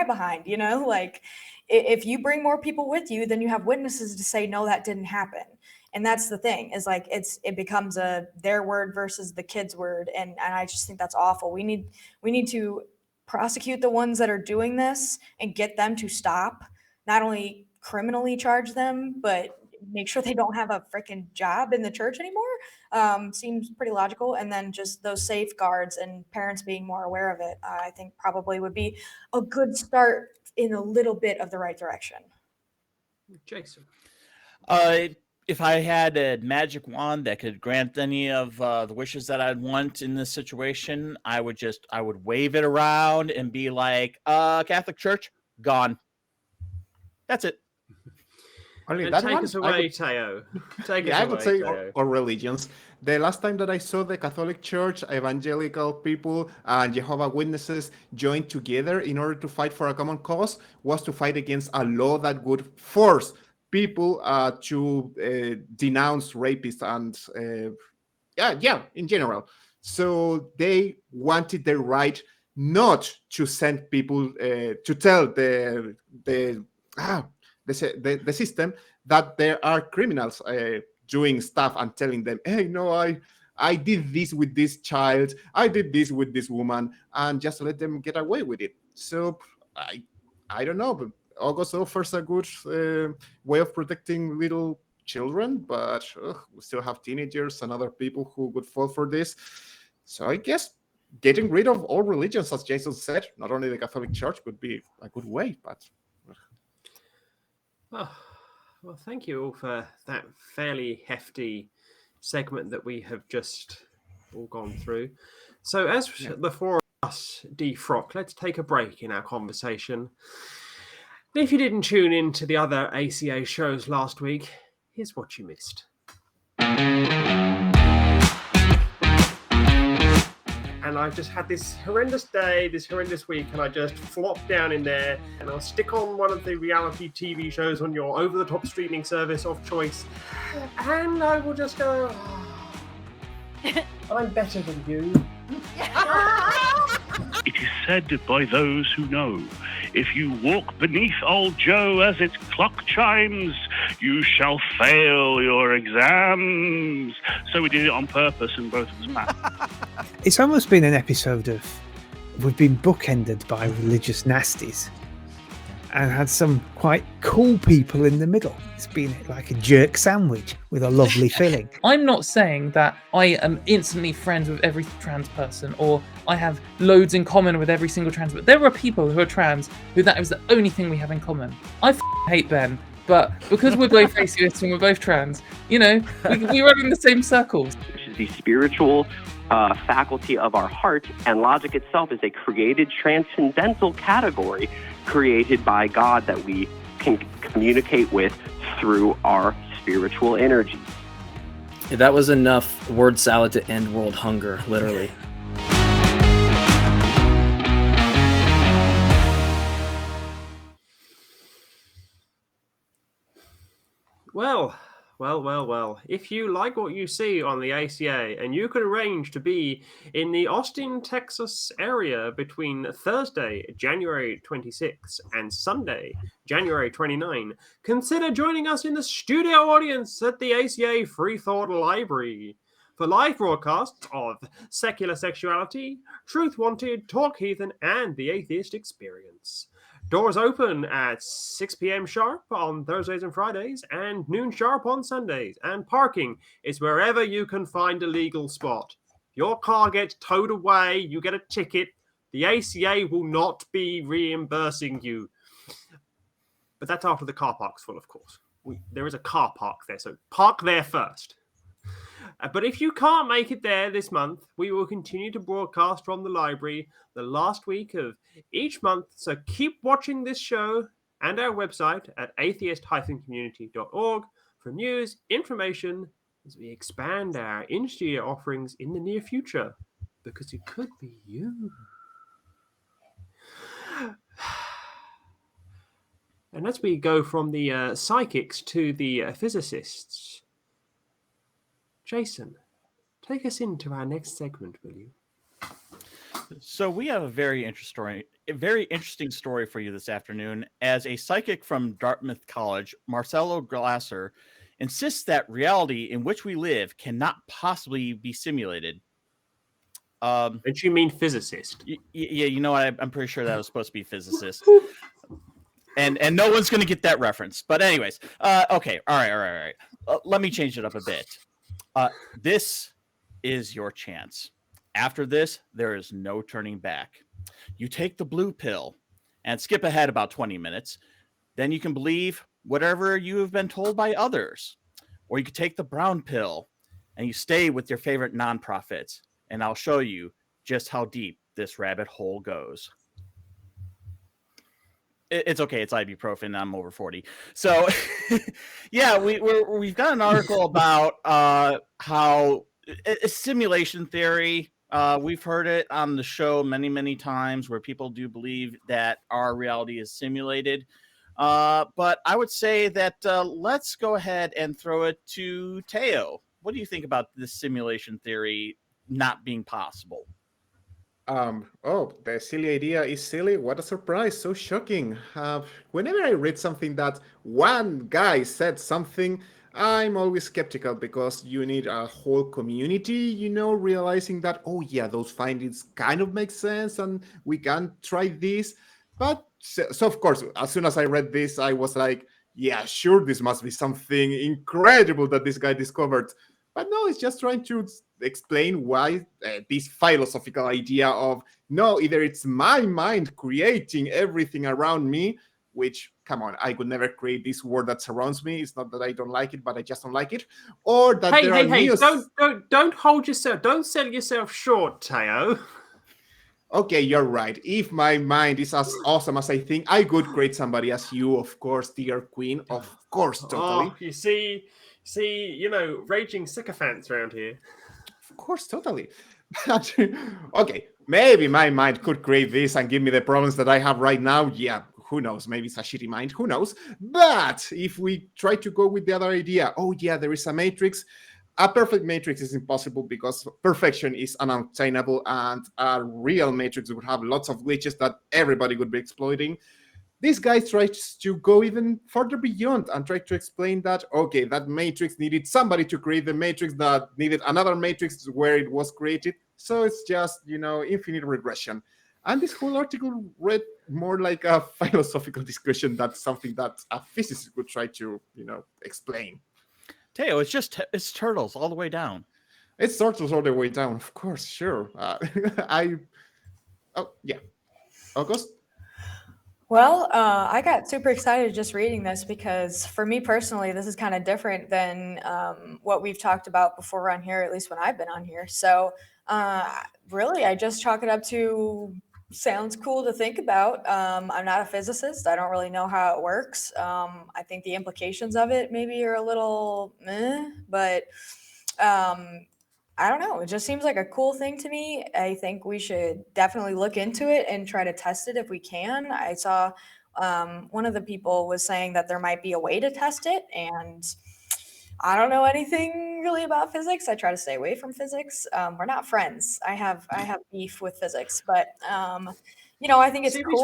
behind, like if you bring more people with you, then you have witnesses to say, no, that didn't happen. And that's the thing is like it becomes their word versus the kid's word. And I just think that's awful. We need to prosecute the ones that are doing this and get them to stop, not only criminally charge them, but make sure they don't have a freaking job in the church anymore. Seems pretty logical. And then just those safeguards and parents being more aware of it, I think probably would be a good start in a little bit of the right direction.
Jason.
If I had a magic wand that could grant any of the wishes that I'd want in this situation, I would wave it around and be like, Catholic Church, gone. That's it.
Only
And
that
take
one?
us away, Teo. Take us
I
away,
would say
Teo.
or religions. The last time that I saw the Catholic Church, evangelical people, and Jehovah's Witnesses joined together in order to fight for a common cause was to fight against a law that would force people to denounce rapists and in general. So they wanted the right not to send people to tell the system that there are criminals doing stuff and telling them, hey, no, I did this with this child, I did this with this woman, and just let them get away with it. So I don't know, but August offers a good way of protecting little children, but we still have teenagers and other people who would fall for this. So I guess getting rid of all religions, as Jason said, not only the Catholic Church, would be a good way, but...
Well, thank you all for that fairly hefty segment that we have just all gone through. So as the four of us defrock, let's take a break in our conversation. If you didn't tune in to the other ACA shows last week, here's what you missed. And I've just had this horrendous day, this horrendous week, and I just flopped down in there and I'll stick on one of the reality TV shows on your over-the-top streaming service of choice, and I will just go, I'm better than you.
It is said by those who know, if you walk beneath old Joe as its clock chimes, you shall fail your exams. So we did it on purpose and both of us passed.
It's almost been an episode of we've been bookended by religious nasties and had some quite cool people in the middle. It's been like a jerk sandwich with a lovely filling.
I'm not saying that I am instantly friends with every trans person or I have loads in common with every single trans, but there are people who are trans who that is the only thing we have in common. I hate Ben, but because we're both atheists and we're both trans, we run in the same circles.
Which is the spiritual faculty of our heart, and logic itself is a created transcendental category created by God that we can communicate with through our spiritual energy.
That was enough word salad to end world hunger, literally.
Well. If you like what you see on the ACA and you could arrange to be in the Austin, Texas area between Thursday, January 26 and Sunday, January 29, consider joining us in the studio audience at the ACA Free Thought Library. for live broadcasts of Secular Sexuality, Truth Wanted, Talk Heathen, and The Atheist Experience. Doors open at 6 p.m. sharp on Thursdays and Fridays, and noon sharp on Sundays. And parking is wherever you can find a legal spot. If your car gets towed away, you get a ticket. The ACA will not be reimbursing you. But that's after the car park's full, of course. There is a car park there, so park there first. But if you can't make it there this month, we will continue to broadcast from the library the last week of each month. So keep watching this show and our website at atheist-community.org for news, information, as we expand our in-studio offerings in the near future. Because it could be you. And as we go from the psychics to the physicists, Jason, take us into our next segment, will you?
So we have a very interesting story for you this afternoon. As a psychic from Dartmouth College, Marcelo Glasser insists that reality in which we live cannot possibly be simulated.
And you mean physicist?
Yeah, you know what? I'm pretty sure that was supposed to be physicist. And no one's going to get that reference. But anyways, okay, all right. Let me change it up a bit. This is your chance. After this, there is no turning back. You take the blue pill and skip ahead about 20 minutes. Then you can believe whatever you have been told by others. Or you could take the brown pill and you stay with your favorite nonprofits. And I'll show you just how deep this rabbit hole goes. It's okay. It's ibuprofen. I'm over 40. So, yeah, we've got an article about how simulation theory. We've heard it on the show many, many times where people do believe that our reality is simulated. But I would say that let's go ahead and throw it to Teo. What do you think about this simulation theory not being possible?
The silly idea is silly. What a surprise. So shocking. Whenever I read something that one guy said something, I'm always skeptical because you need a whole community, realizing that, oh yeah, those findings kind of make sense and we can try this. But so of course, as soon as I read this, I was like, yeah, sure, this must be something incredible that this guy discovered. But no, it's just trying to explain why this philosophical idea of, no, either it's my mind creating everything around me, which, come on, I could never create this world that surrounds me. It's not that I don't like it, but I just don't like it. Or that
don't hold yourself, don't sell yourself short, Teo.
Okay, you're right. If my mind is as awesome as I think, I could create somebody as you, of course, dear queen. Of course, totally.
Oh, you see, raging sycophants around here.
Of course, totally. But, okay, maybe my mind could create this and give me the problems that I have right now. Yeah, who knows? Maybe it's a shitty mind. Who knows? But if we try to go with the other idea, oh yeah, there is a matrix. A perfect matrix is impossible because perfection is unattainable, and a real matrix would have lots of glitches that everybody would be exploiting. This guy tries to go even further beyond and try to explain that, okay, that matrix needed somebody to create the matrix that needed another matrix where it was created. So it's just, infinite regression. And this whole article read more like a philosophical discussion than something that a physicist would try to, explain.
Teo, it's turtles all the way down.
It's turtles all the way down, of course, sure. August?
Well, I got super excited just reading this because for me personally, this is kind of different than what we've talked about before on here, at least when I've been on here. So really, I just chalk it up to sounds cool to think about. I'm not a physicist. I don't really know how it works. I think the implications of it maybe are a little meh, but I don't know. It just seems like a cool thing to me. I think we should definitely look into it and try to test it if we can. I saw one of the people was saying that there might be a way to test it, and I don't know anything really about physics. I try to stay away from physics. We're not friends. I have beef with physics, but I think it's cool.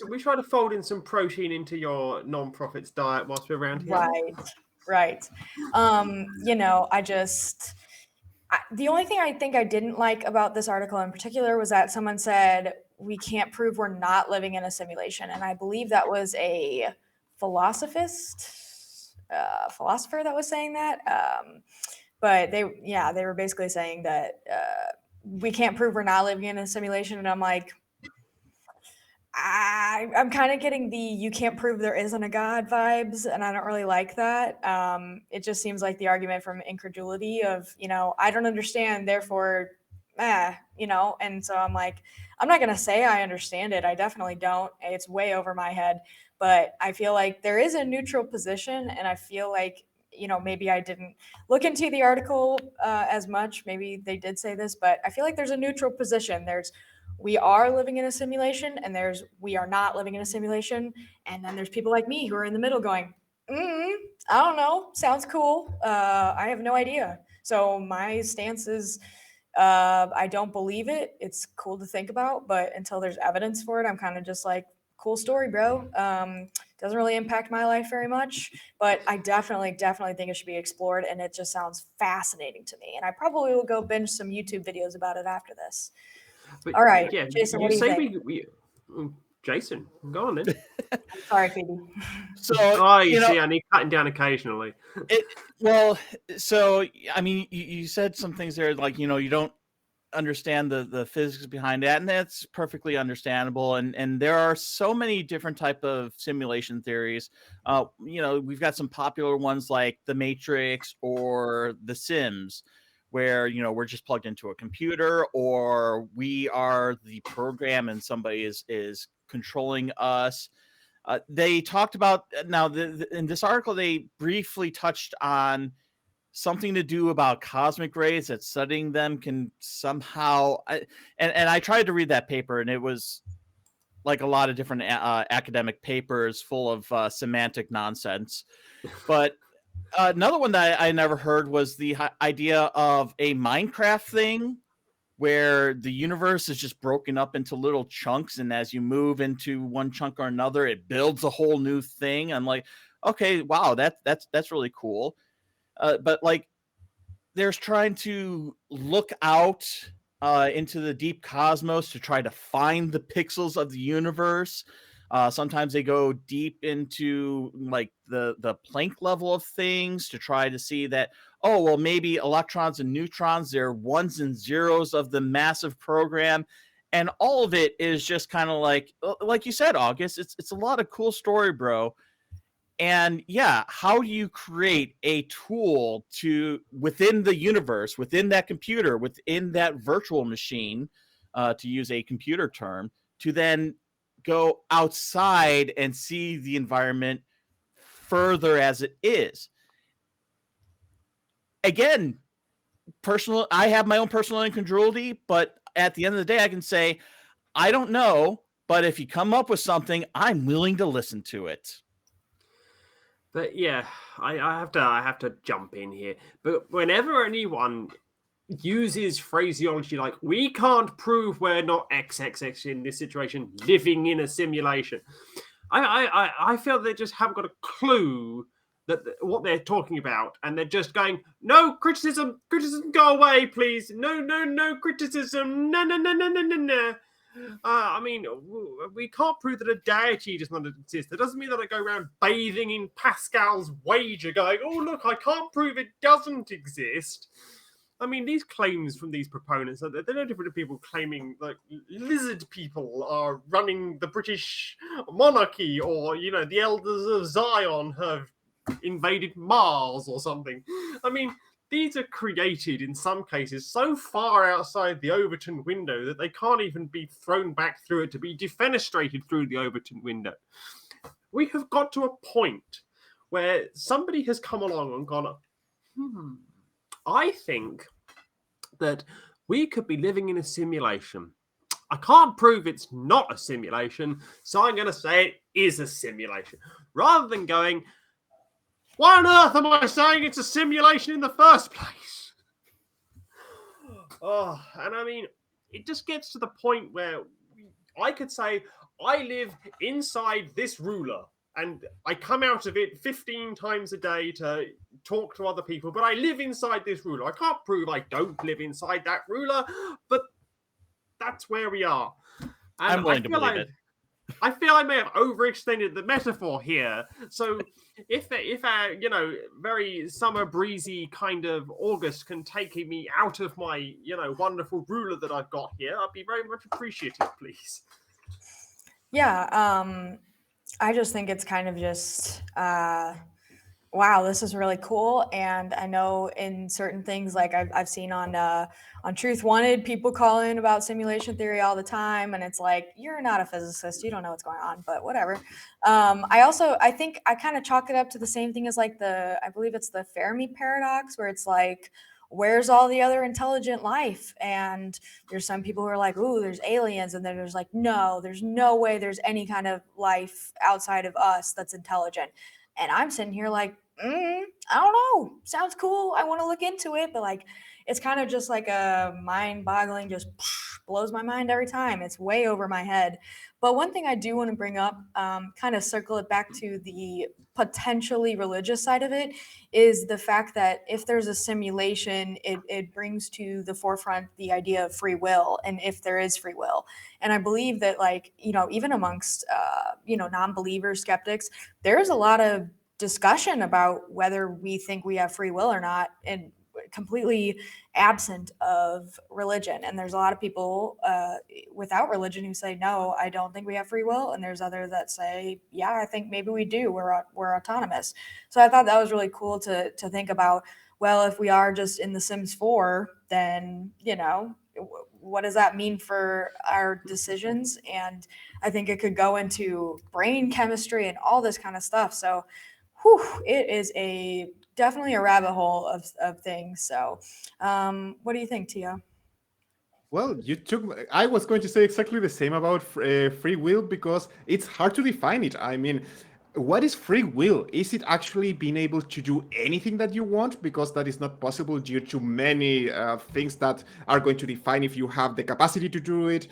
We try to fold in some protein into your non-profits diet whilst we're around here.
Right. The only thing I think I didn't like about this article in particular was that someone said we can't prove we're not living in a simulation, and I believe that was a philosopher that was saying that. But they were basically saying that we can't prove we're not living in a simulation, and I'm like, I'm kind of getting the you can't prove there isn't a God vibes, and I don't really like that. It just seems like the argument from incredulity of, I don't understand, therefore, and so I'm like, I'm not going to say I understand it. I definitely don't. It's way over my head, but I feel like there is a neutral position, and I feel like, maybe I didn't look into the article as much. Maybe they did say this, but I feel like there's a neutral position. We are living in a simulation, and we are not living in a simulation. And then there's people like me who are in the middle going, I don't know, sounds cool. I have no idea. So my stance is, I don't believe it. It's cool to think about, but until there's evidence for it, I'm kind of just like, cool story, bro. Doesn't really impact my life very much, but I definitely think it should be explored, and it just sounds fascinating to me. And I probably will go binge some YouTube videos about it after this.
But,
all right,
yeah,
Jason, what do you think?
Jason, go on then.
Sorry, Phoebe.
So,
you see, I need cutting down occasionally.
So I mean, you said some things there, like, you don't understand the physics behind that, and that's perfectly understandable. And there are so many different type of simulation theories. We've got some popular ones like the Matrix or the Sims, where we're just plugged into a computer, or we are the program and somebody is controlling us. They talked about, now in this article, they briefly touched on something to do about cosmic rays, that studying them can somehow, and I tried to read that paper, and it was like a lot of different academic papers full of semantic nonsense. But another one that I never heard was the idea of a Minecraft thing, where the universe is just broken up into little chunks, and as you move into one chunk or another, it builds a whole new thing. I'm like, okay, wow, that's really cool. But like, there's trying to look out into the deep cosmos to try to find the pixels of the universe. Sometimes they go deep into like the Planck level of things to try to see that, oh, well, maybe electrons and neutrons, they're ones and zeros of the massive program. And all of it is just kind of like you said, August, it's a lot of cool story, bro. And yeah, how do you create a tool to, within the universe, within that computer, within that virtual machine, to use a computer term, to then go outside and see the environment further as it is? Again, I have my own personal incongruity, but at the end of the day, I can say, I don't know, but if you come up with something, I'm willing to listen to it.
But yeah, I have to jump in here. But whenever anyone uses phraseology like, we can't prove we're not XXX in this situation, living in a simulation, I feel they just haven't got a clue that what they're talking about, and they're just going, no criticism, go away, please, no criticism, no. I mean, we can't prove that a deity does not exist. That doesn't mean that I go around bathing in Pascal's wager going, oh, look, I can't prove it doesn't exist. I mean, these claims from these proponents, they're no different to people claiming like lizard people are running the British monarchy, or, the elders of Zion have invaded Mars or something. I mean, these are created in some cases so far outside the Overton window that they can't even be thrown back through it to be defenestrated through the Overton window. We have got to a point where somebody has come along and gone, I think that we could be living in a simulation. I can't prove it's not a simulation, so I'm going to say it is a simulation. Rather than going, why on earth am I saying it's a simulation in the first place? And I mean, it just gets to the point where I could say, I live inside this ruler, and I come out of it 15 times a day to talk to other people, but I live inside this ruler. I can't prove I don't live inside that ruler, but that's where we are. And
I'm willing to believe it.
I feel I may have overextended the metaphor here. So if you know, very summer breezy kind of August can take me out of my, you know, wonderful ruler that I've got here, I'd be very much appreciative, please.
Yeah, I just think it's kind of just wow, this is really cool. And I know in certain things, like I've seen on Truth Wanted, people call in about simulation theory all the time, and it's like, you're not a physicist, you don't know what's going on, but whatever. I think I kind of chalk it up to the same thing as like I believe it's the Fermi paradox, where it's like, where's all the other intelligent life? And there's some people who are like, ooh, there's aliens. And then there's like, no, there's no way there's any kind of life outside of us that's intelligent. And I'm sitting here like, I don't know. Sounds cool. I want to look into it. But like, it's kind of just like a mind boggling, just blows my mind every time. It's way over my head. But one thing I do want to bring up, kind of circle it back to the potentially religious side of it, is the fact that if there's a simulation, it brings to the forefront the idea of free will, and if there is free will. And I believe that, like, you know, even amongst, you know, non-believers, skeptics, there's a lot of discussion about whether we think we have free will or not, and completely absent of religion. And there's a lot of people without religion who say, no, I don't think we have free will. And there's others that say, yeah, I think maybe we do. We're autonomous. So I thought that was really cool to think about. Well, if we are just in The Sims 4, then, you know, what does that mean for our decisions? And I think it could go into brain chemistry and all this kind of stuff. So it is definitely a rabbit hole of things. So what do you think, Tio?
Well, I was going to say exactly the same about free will, because it's hard to define it. I mean, what is free will? Is it actually being able to do anything that you want? Because that is not possible due to many things that are going to define if you have the capacity to do it,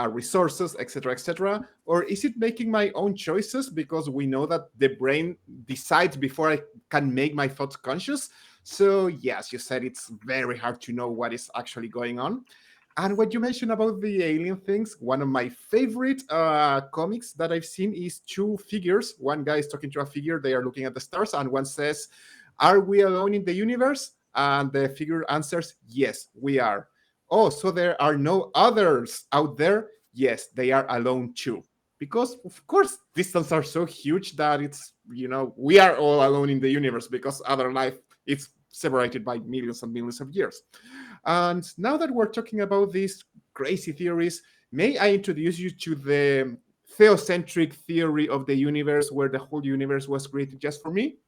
resources, etc., etc. Or is it making my own choices? Because we know that the brain decides before I can make my thoughts conscious. So yes, you said it's very hard to know what is actually going on. And what you mentioned about the alien things, one of my favorite comics that I've seen is two figures. One guy is talking to a figure, they are looking at the stars, and one says, are we alone in the universe? And the figure answers, yes, we are. Oh, so there are no others out there? Yes, they are alone too. Because, of course, distances are so huge that it's, you know, we are all alone in the universe, because other life is separated by millions and millions of years. And now that we're talking about these crazy theories, may I introduce you to the theocentric theory of the universe, where the whole universe was created just for me?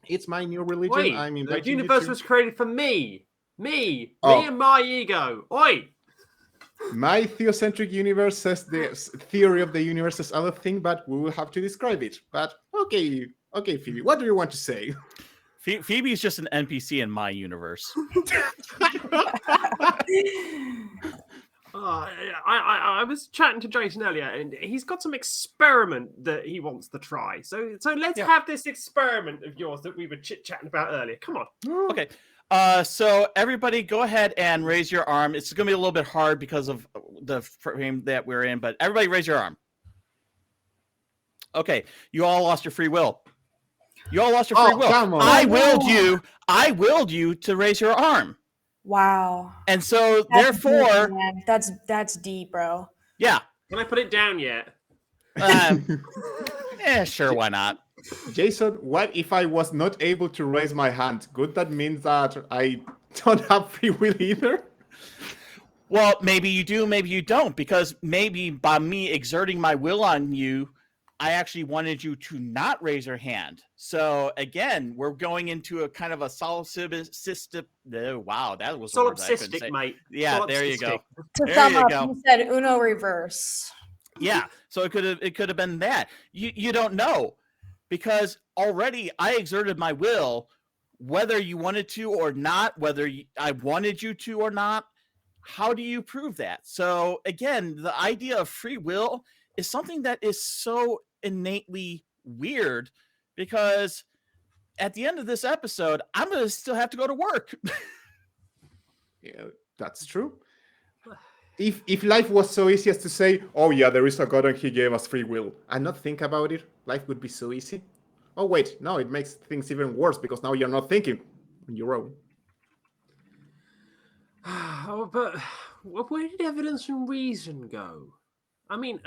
It's my new religion.
Wait,
I'm
the
inviting
universe was created for me
Oh.
and my ego. Oi!
My theocentric universe says the theory of the universe is other thing, but we will have to describe it. But okay, Phoebe, what do you want to say?
Phoebe is just an NPC in my universe.
I was chatting to Jason earlier, and he's got some experiment that he wants to try. So let's have this experiment of yours that we were chit-chatting about earlier. Come on.
Okay. So everybody go ahead and raise your arm. It's going to be a little bit hard because of the frame that we're in, but everybody raise your arm. Okay. You all lost your free will. You all lost your free will.
Come on.
I willed you to raise your arm.
Wow.
And so
That's
therefore,
deep, man. That's deep, bro.
Yeah.
Can I put it down yet?
Sure, why not?
Jason, what if I was not able to raise my hand? Could that mean that I don't have free will either?
Well, maybe you do, maybe you don't, because maybe by me exerting my will on you, I actually wanted you to not raise your hand. So again, we're going into a kind of a solipsistic. Wow, that was
solipsistic, mate.
Yeah, there you go.
To sum up, you said Uno reverse.
Yeah, so it could have been that. You don't know, because already I exerted my will, whether you wanted to or not, whether I wanted you to or not. How do you prove that? So again, the idea of free will is something that is so innately weird, because at the end of this episode, I'm going to still have to go to work.
Yeah, that's true. If life was so easy as to say, oh yeah, there is a God and he gave us free will, and not think about it, life would be so easy. Oh wait, no, it makes things even worse because now you're not thinking on your own.
Oh, but where did evidence and reason go? I mean,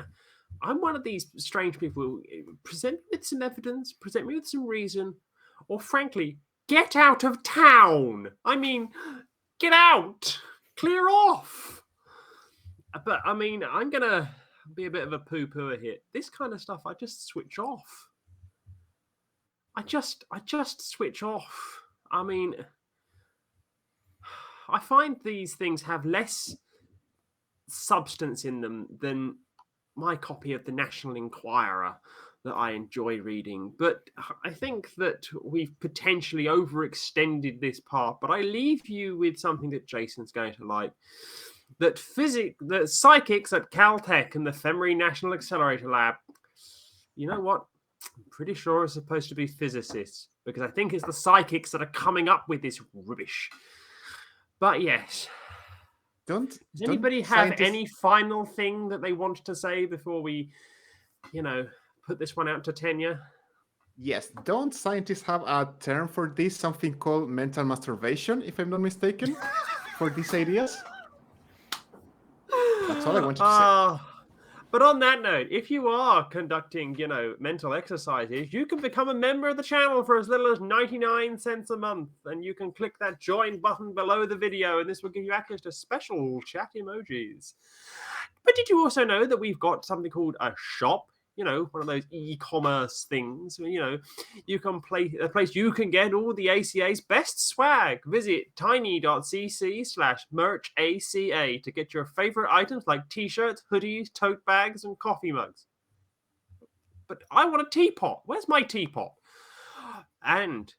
I'm one of these strange people who present me with some evidence, present me with some reason, or frankly, get out of town. I mean, get out, clear off. But I mean, I'm gonna be a bit of a poo-pooer here. This kind of stuff, I just switch off. I just switch off. I mean, I find these things have less substance in them than my copy of the National Enquirer that I enjoy reading. But I think that we've potentially overextended this part. But I leave you with something that Jason's going to like. That psychics at Caltech and the Femery National Accelerator Lab, you know what? I'm pretty sure it's supposed to be physicists, because I think it's the psychics that are coming up with this rubbish. But yes. Does anybody have any final thing that they want to say before we, put this one out to tenure?
Yes. Don't scientists have a term for this? Something called mental masturbation, if I'm not mistaken, for these ideas? That's all I wanted to say.
But on that note, if you are conducting, mental exercises, you can become a member of the channel for as little as 99 cents a month. And you can click that join button below the video, and this will give you access to special chat emojis. But did you also know that we've got something called a shop? One of those e-commerce things. You can a place you can get all the ACA's best swag. Visit tiny.cc/merchaca to get your favorite items like t-shirts, hoodies, tote bags, and coffee mugs. But I want a teapot. Where's my teapot? And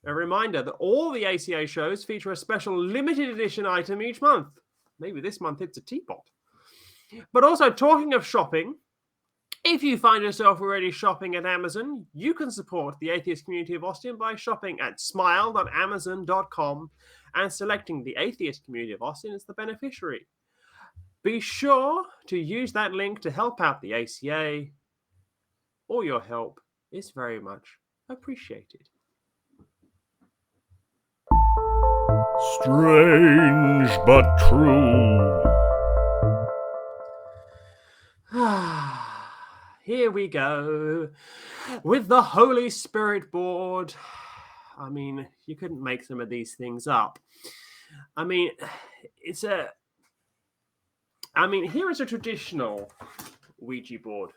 a reminder that all the ACA shows feature a special limited edition item each month. Maybe this month it's a teapot. But also, talking of shopping, if you find yourself already shopping at Amazon, you can support the atheist community of Austin by shopping at smile.amazon.com and selecting the atheist community of Austin as the beneficiary. Be sure to use that link to help out the ACA. All your help is very much appreciated.
Strange but true.
Here we go with the Holy Spirit board. I mean, you couldn't make some of these things up. I mean, here is a traditional Ouija board.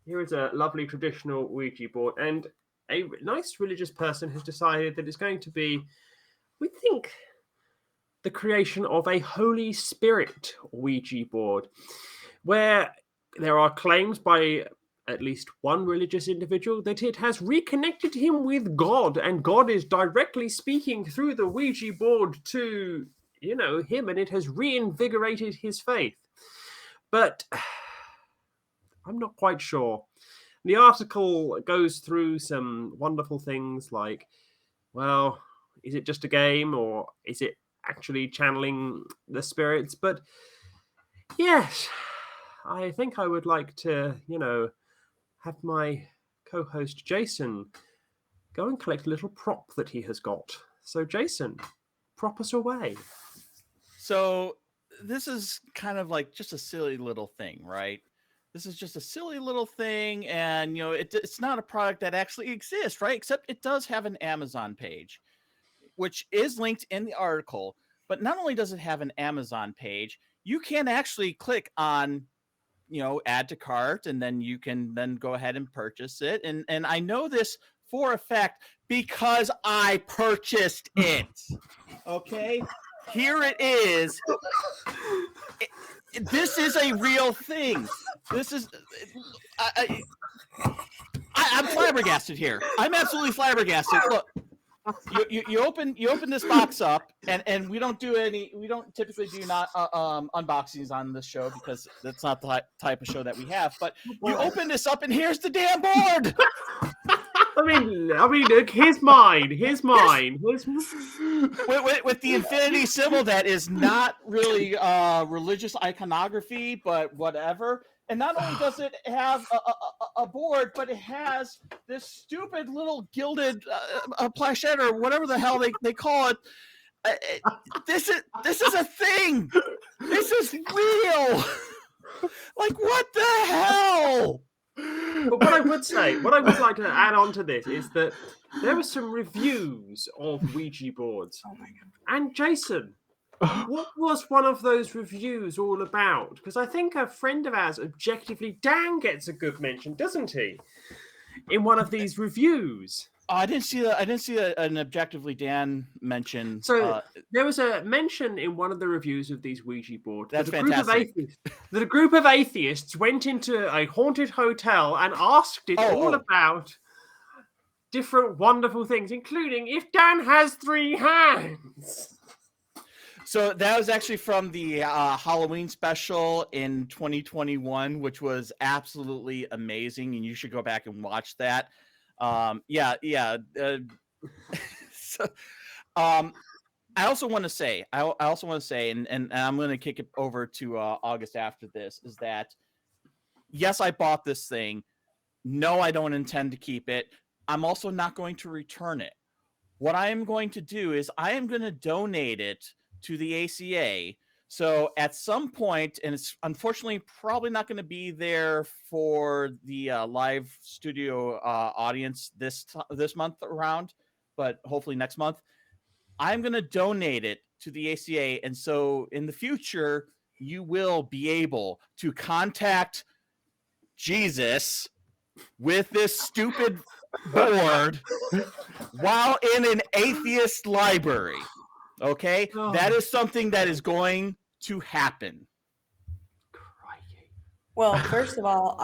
Here is a lovely traditional Ouija board, and a nice religious person has decided that it's going to be, we think, the creation of a Holy Spirit Ouija board, where there are claims by at least one religious individual that it has reconnected him with God, and God is directly speaking through the Ouija board to, him, and it has reinvigorated his faith. But I'm not quite sure. The article goes through some wonderful things like, well, is it just a game, or is it actually channeling the spirits? But yes, I think I would like to, have my co-host Jason go and collect a little prop that he has got. So Jason, prop us away.
So this is kind of like just a silly little thing, right? This is just a silly little thing, and it's not a product that actually exists, right? Except it does have an Amazon page, which is linked in the article. But not only does it have an Amazon page, you can actually click on add to cart, and then you can then go ahead and purchase it. And I know this for a fact because I purchased it. Okay, here it is. This is a real thing. This is I'm flabbergasted here. I'm absolutely flabbergasted. Look, you open this box up, and we don't typically do unboxings on this show because that's not the type of show that we have. But you open this up, and here's the damn board.
I mean, here's mine.
With the infinity symbol that is not really religious iconography, but whatever. And not only does it have a board, but it has this stupid little gilded plachette or whatever the hell they call it. This is a thing. This is real. Like, what the hell?
But what I would like to add on to this is that there were some reviews of Ouija boards.
Oh my god.
And Jason, what was one of those reviews all about? Because I think a friend of ours, Objectively Dan, gets a good mention, doesn't he? In one of these reviews.
I didn't see an Objectively Dan mention.
So there was a mention in one of the reviews of these Ouija boards.
That's
that
fantastic.
A group of atheists went into a haunted hotel and asked it all about different wonderful things, including if Dan has 3 hands.
So that was actually from the Halloween special in 2021, which was absolutely amazing, and you should go back and watch that. So, I also want to say, and I'm going to kick it over to August after this, is that yes, I bought this thing. No, I don't intend to keep it. I'm also not going to return it. What I am going to do is I am going to donate it to the ACA. So at some point, and it's unfortunately probably not going to be there for the live studio audience this month around, but hopefully next month, I'm going to donate it to the ACA. And so in the future, you will be able to contact Jesus with this stupid board while in an atheist library. Okay, that is something that is going to happen.
Well, first of all,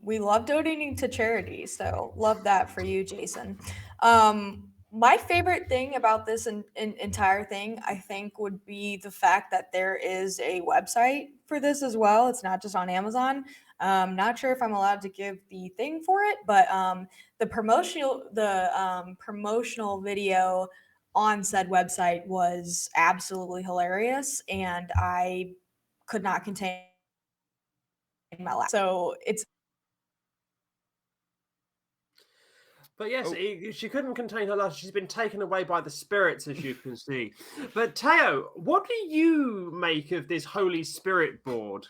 we love donating to charity, so love that for you, Jason. My favorite thing about this entire thing, I think, would be the fact that there is a website for this as well. It's not just on Amazon. Not sure if I'm allowed to give the thing for it, but the promotional video on said website was absolutely hilarious, and I could not contain my laugh. So it's.
But yes, she couldn't contain her laugh. She's been taken away by the spirits, as you can see. But Teo, what do you make of this Holy Spirit board?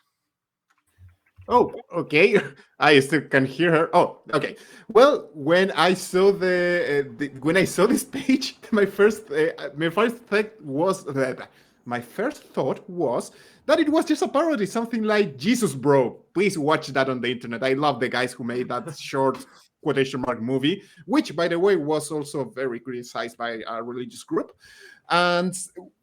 Oh, okay. I still can hear her. Oh, okay. Well, when I saw this page, my first thought was that it was just a parody, something like Jesus Bro. Please watch that on the internet. I love the guys who made that short quotation mark movie, which, by the way, was also very criticized by a religious group. And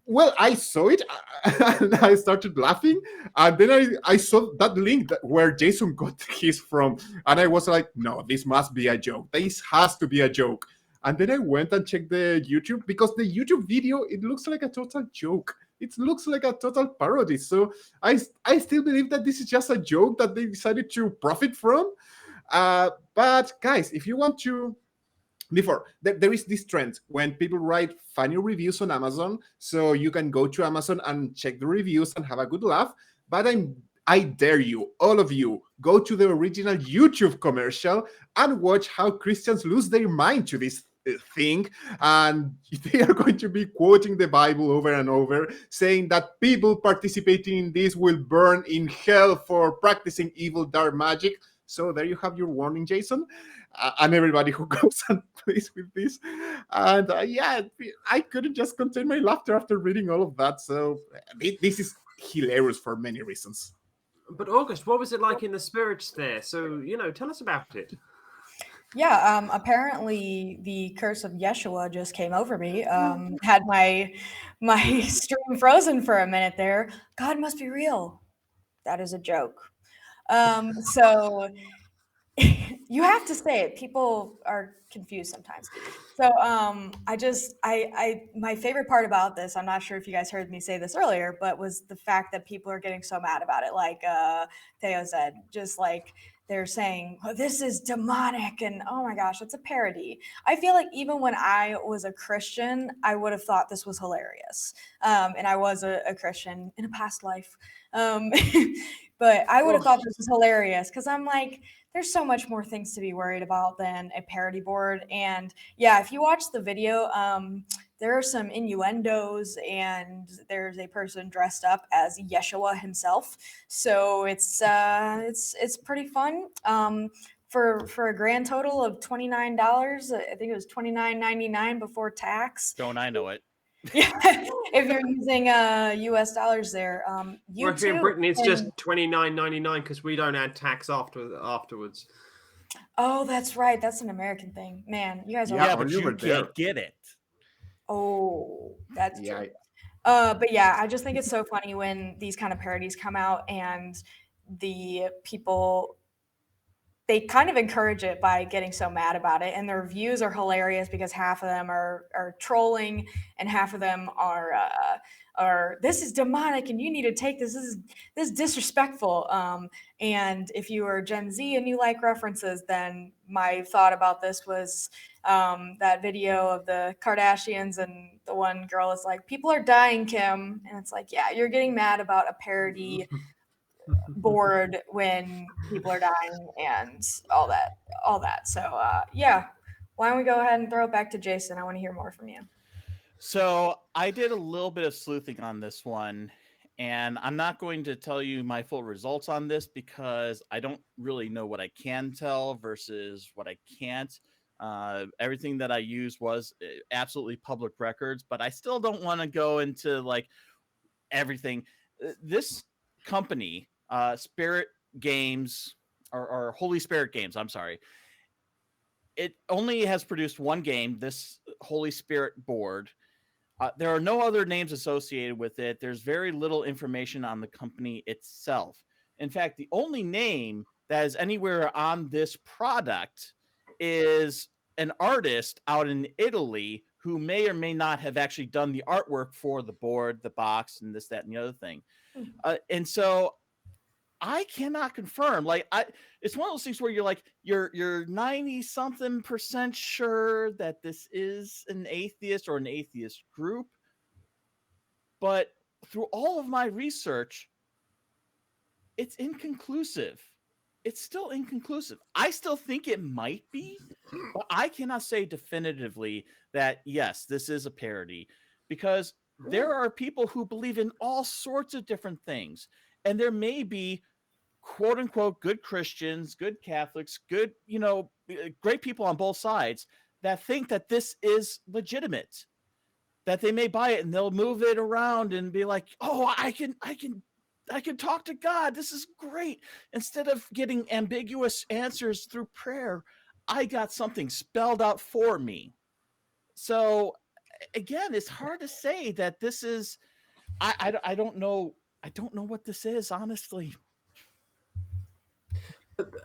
well, I saw it and I started laughing. And then I saw that link where Jason got his from. And I was like, no, this must be a joke. This has to be a joke. And then I went and checked the YouTube, because the YouTube video, it looks like a total joke. It looks like a total parody. So I still believe that this is just a joke that they decided to profit from. But guys, if you want to... there is this trend when people write funny reviews on Amazon, so you can go to Amazon and check the reviews and have a good laugh. But I dare you, all of you, go to the original YouTube commercial and watch how Christians lose their mind to this thing, and they are going to be quoting the Bible over and over, saying that people participating in this will burn in hell for practicing evil dark magic. So there you have your warning, Jason, and everybody who goes and plays with this. And I couldn't just contain my laughter after reading all of that. So this is hilarious for many reasons.
But August, what was it like in the spirits there? So, tell us about it.
Yeah, apparently the curse of Yeshua just came over me. Had my stream frozen for a minute there. God must be real. That is a joke. So you have to say it. People are confused sometimes. So my favorite part about this, I'm not sure if you guys heard me say this earlier, but was the fact that people are getting so mad about it. Like Theo said, just like they're saying, oh, this is demonic, and oh my gosh, it's a parody. I feel like even when I was a Christian, I would have thought this was hilarious. And I was a Christian in a past life. But I would have thought this was hilarious because I'm like, there's so much more things to be worried about than a parody board. And yeah, if you watch the video, there are some innuendos, and there's a person dressed up as Yeshua himself. So it's pretty fun. For a grand total of $29, I think it was $29.99 before tax.
Don't I know it?
Yeah, if you're using US dollars there. You
Well, if you're in
too
Britain, it's
can-
just $29.99 because we don't add tax afterwards.
Oh, that's right. That's an American thing. Man, you guys are
Yeah,
Yeah,
when
but
you
you
were there.
can't get it.
Oh, that's
Yeah,
true. But yeah, I just think it's so funny when these kind of parodies come out and the people, they kind of encourage it by getting so mad about it, and their views are hilarious because half of them are trolling and half of them are this is demonic and you need to take this is disrespectful. And if you are Gen Z and you like references, then my thought about this was that video of the Kardashians, and the one girl is like, people are dying, Kim, and it's like, yeah, you're getting mad about a parody bored when people are dying and all that. So yeah, why don't we go ahead and throw it back to Jason? I want to hear more from you.
So I did a little bit of sleuthing on this one, and I'm not going to tell you my full results on this because I don't really know what I can tell versus what I can't. Everything that I used was absolutely public records, but I still don't want to go into like everything. This company, Spirit Games or Holy Spirit Games, I'm sorry, it only has produced one game, this Holy Spirit board. There are no other names associated with it. There's very little information on the company itself. In fact, the only name that is anywhere on this product is an artist out in Italy who may or may not have actually done the artwork for the board, the box, and this, that, and the other thing. And so I cannot confirm. Like, it's one of those things where you're like, you're 90-something% sure that this is an atheist or an atheist group. But through all of my research, it's inconclusive. It's still inconclusive. I still think it might be, but I cannot say definitively that, yes, this is a parody, because there are people who believe in all sorts of different things. And there may be quote unquote good Christians, good Catholics, good, great people on both sides that think that this is legitimate, that they may buy it and they'll move it around and be like, oh, I can talk to God. This is great. Instead of getting ambiguous answers through prayer, I got something spelled out for me. So again, it's hard to say that this is, I don't know. I don't know what this is, honestly.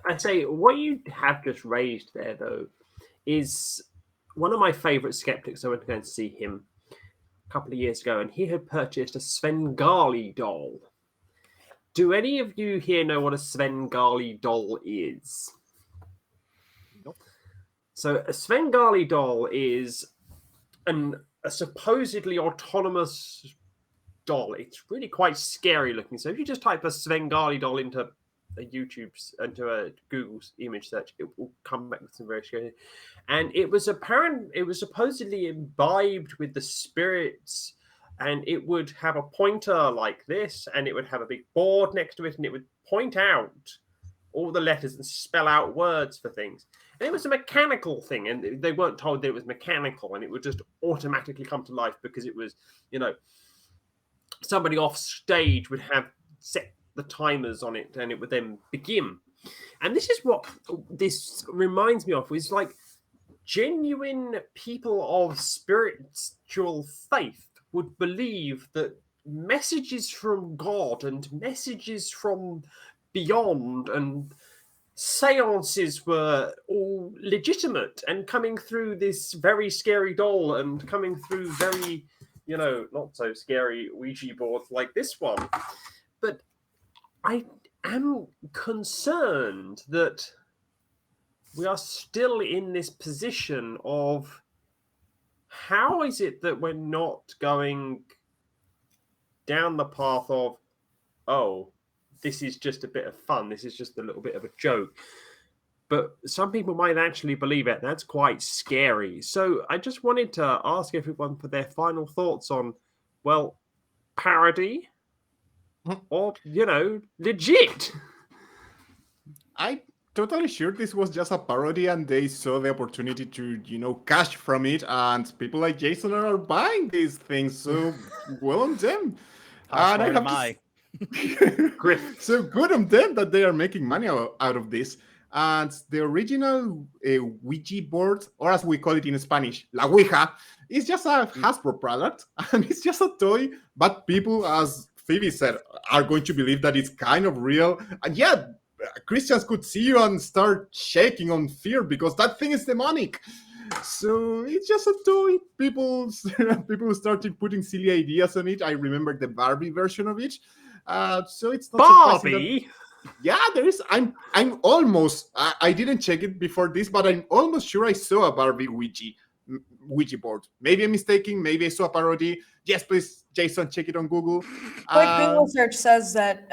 I'd say what you have just raised there, though, is one of my favorite skeptics. I went to go and see him a couple of years ago, and he had purchased a Svengali doll. Do any of you here know what a Svengali doll is?
Nope.
So a Svengali doll is a supposedly autonomous doll. It's really quite scary looking. So if you just type a Svengali doll into a Google's image search, it will come back with some very scary. And it was supposedly imbibed with the spirits, and it would have a pointer like this, and it would have a big board next to it, and it would point out all the letters and spell out words for things. And it was a mechanical thing, and they weren't told that it was mechanical, and it would just automatically come to life because it was, somebody off stage would have set the timers on it, and it would then begin. And this is what this reminds me of, is like genuine people of spiritual faith would believe that messages from God and messages from beyond and seances were all legitimate and coming through this very scary doll and coming through very, not so scary Ouija boards like this one. But am concerned that we are still in this position of how is it that we're not going down the path of, oh, this is just a bit of fun, this is just a little bit of a joke. But some people might actually believe it. That's quite scary. So I just wanted to ask everyone for their final thoughts on, well, parody or, legit.
I'm totally sure this was just a parody and they saw the opportunity to, cash from it, and people like Jason are buying these things, so well on them.
How
And I
smart
have
am
to
I?
So good on them that they are making money out of this. And the original Ouija board, or as we call it in Spanish, La Ouija, is just a Hasbro product, and it's just a toy, but people, as Phoebe said, are going to believe that it's kind of real. And yeah, Christians could see you and start shaking on fear because that thing is demonic. So it's just a toy. People started putting silly ideas on it. I remember the Barbie version of it. So it's not surprising
Barbie?
that, yeah, there is. I'm almost. I didn't check it before this, but I'm almost sure I saw a Barbie Ouija board. Maybe I'm mistaken. Maybe I saw a parody. Yes, please, Jason, check it on Google.
Quick Google search says that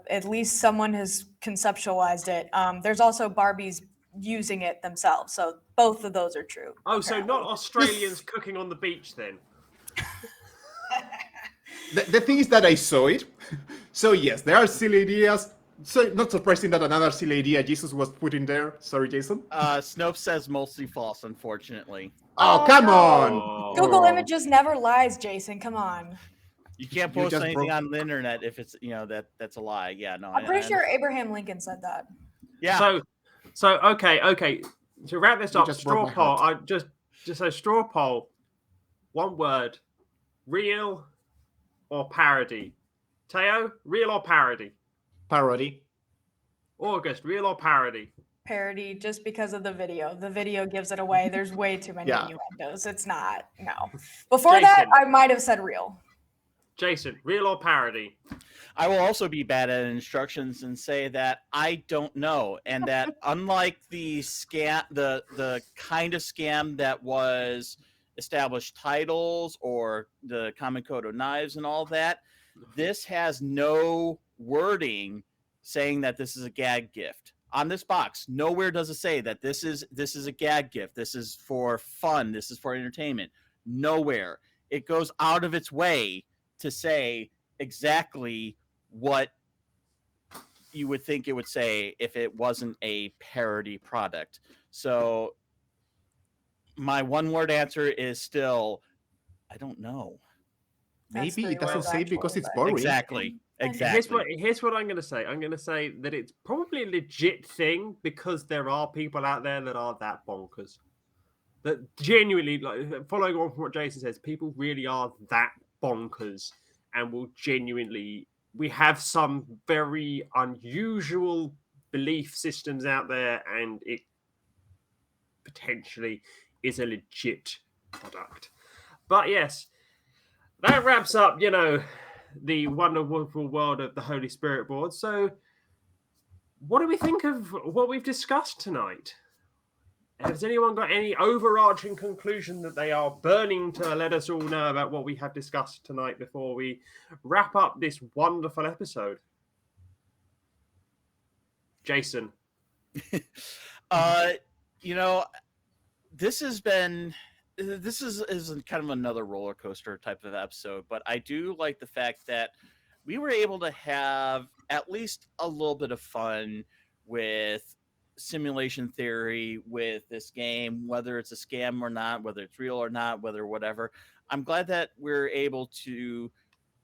at least someone has conceptualized it. There's also Barbies using it themselves, so both of those are true.
Oh, so
apparently.
not Australians cooking on the beach then?
The thing is that I saw it. So yes, there are silly ideas. So not surprising that another silly idea Jesus was put in there. Sorry, Jason.
Snopes says mostly false, unfortunately.
Oh, come on.
Google Images never lies, Jason. Come on.
You can't
You
post
just
anything
broke-
on the internet if it's that's a lie. Yeah, no.
I'm pretty sure Abraham Lincoln said that.
Yeah.
So okay. To wrap this
You
up,
just
straw
broke my
poll.
heart.
I just a straw poll. One word: real or parody? Teo, real or parody?
Parody.
August, real or parody?
Parody, just because of the video. The video gives it away. There's way too many
Yeah.
innuendos. It's not. No. Before that,
Jason.
I might have said real.
Jason, real or parody?
I will also be bad at instructions and say that I don't know, and that unlike the scam, the kind of scam that was established titles or the common code of knives and all that, this has no wording saying that this is a gag gift. On this box, nowhere does it say that this is a gag gift. This is for fun. This is for entertainment. Nowhere. It goes out of its way to say exactly what you would think it would say if it wasn't a parody product. So my one word answer is still, I don't know.
That's
Maybe
3
it doesn't
words,
say because
actually,
it's
but-
boring.
Exactly.
Here's what I'm going to say. I'm going to say that it's probably a legit thing because there are people out there that are that bonkers. That genuinely, like, following on from what Jason says, people really are that bonkers and will genuinely. We have some very unusual belief systems out there, and it potentially is a legit product. But yes, that wraps up, the wonderful world of the Holy Spirit board. So, what do we think of what we've discussed tonight? Has anyone got any overarching conclusion that they are burning to let us all know about what we have discussed tonight before we wrap up this wonderful episode? Jason.
This is kind of another roller coaster type of episode, but I do like the fact that we were able to have at least a little bit of fun with simulation theory with this game, whether it's a scam or not, whether it's real or not, whether whatever. I'm glad that we're able to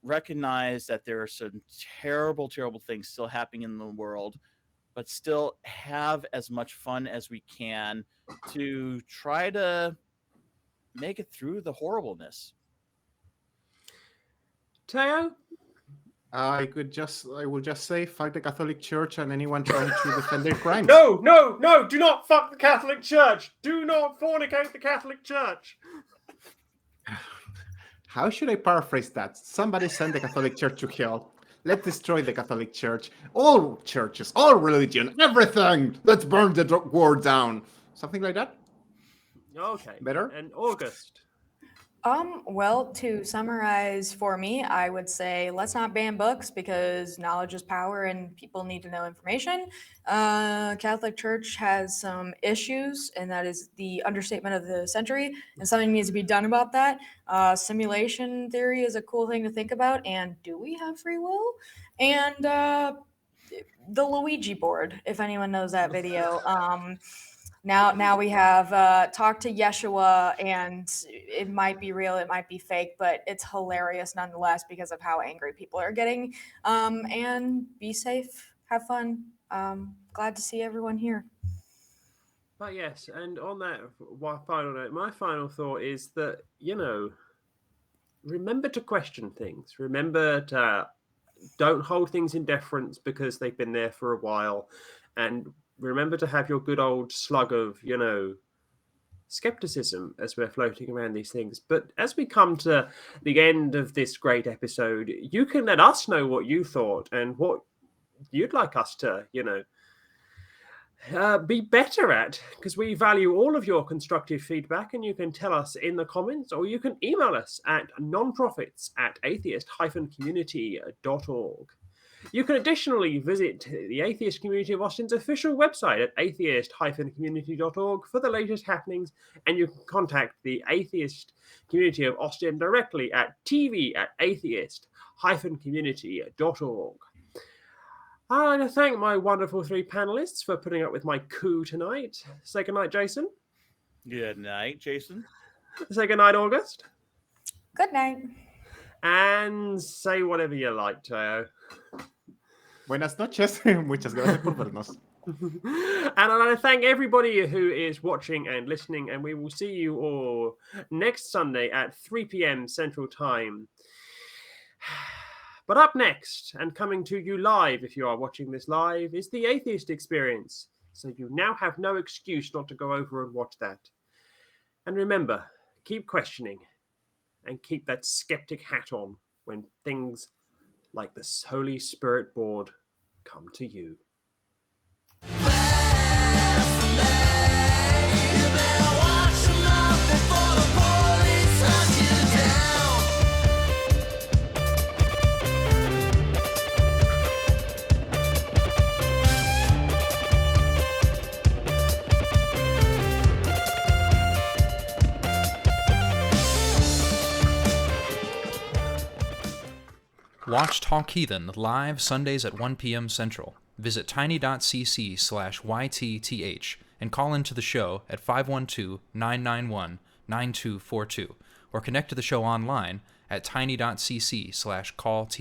recognize that there are some terrible, terrible things still happening in the world, but still have as much fun as we can to try to make it through the horribleness.
Teo?
I will just say, fuck the Catholic Church and anyone trying to defend their crimes.
No, do not fuck the Catholic Church. Do not fornicate the Catholic Church.
How should I paraphrase that? Somebody send the Catholic Church to hell. Let's destroy the Catholic Church, all churches, all religion, everything. Let's burn the war down. Something like that.
Okay.
Better?
And August.
Well, to summarize for me, I would say let's not ban books because knowledge is power and people need to know information. Catholic Church has some issues, and that is the understatement of the century, and something needs to be done about that. Simulation theory is a cool thing to think about, and do we have free will? And the Luigi board, if anyone knows that video. Now we have talk to Yeshua, and it might be real, it might be fake, but it's hilarious nonetheless because of how angry people are getting. And be safe, have fun. Glad to see everyone here.
But yes, and on that final note, my final thought is that, remember to question things. Remember to don't hold things in deference because they've been there for a while. And remember to have your good old slug of, skepticism as we're floating around these things. But as we come to the end of this great episode, you can let us know what you thought and what you'd like us to, be better at, because we value all of your constructive feedback, and you can tell us in the comments, or you can email us at nonprofits@atheist-community.org. You can additionally visit the Atheist Community of Austin's official website at atheist-community.org for the latest happenings, and you can contact the Atheist Community of Austin directly at tv@atheist-community.org. I'd like to thank my wonderful three panelists for putting up with my coup tonight. Say goodnight, Jason.
Good night, Jason.
Say goodnight, August.
Good night.
And say whatever you like, Teo.
Buenas noches. Muchas gracias por vernos.
And I'd like to thank everybody who is watching and listening, and we will see you all next Sunday at 3 p.m. Central Time. But up next, and coming to you live, if you are watching this live, is the Atheist Experience. So you now have no excuse not to go over and watch that. And remember, keep questioning and keep that skeptic hat on when things like the Holy Spirit board come to you.
Watch Talk Heathen live Sundays at 1 p.m. Central. Visit tiny.cc/YTTH and call into the show at 512-991-9242 or connect to the show online at tiny.cc/callth.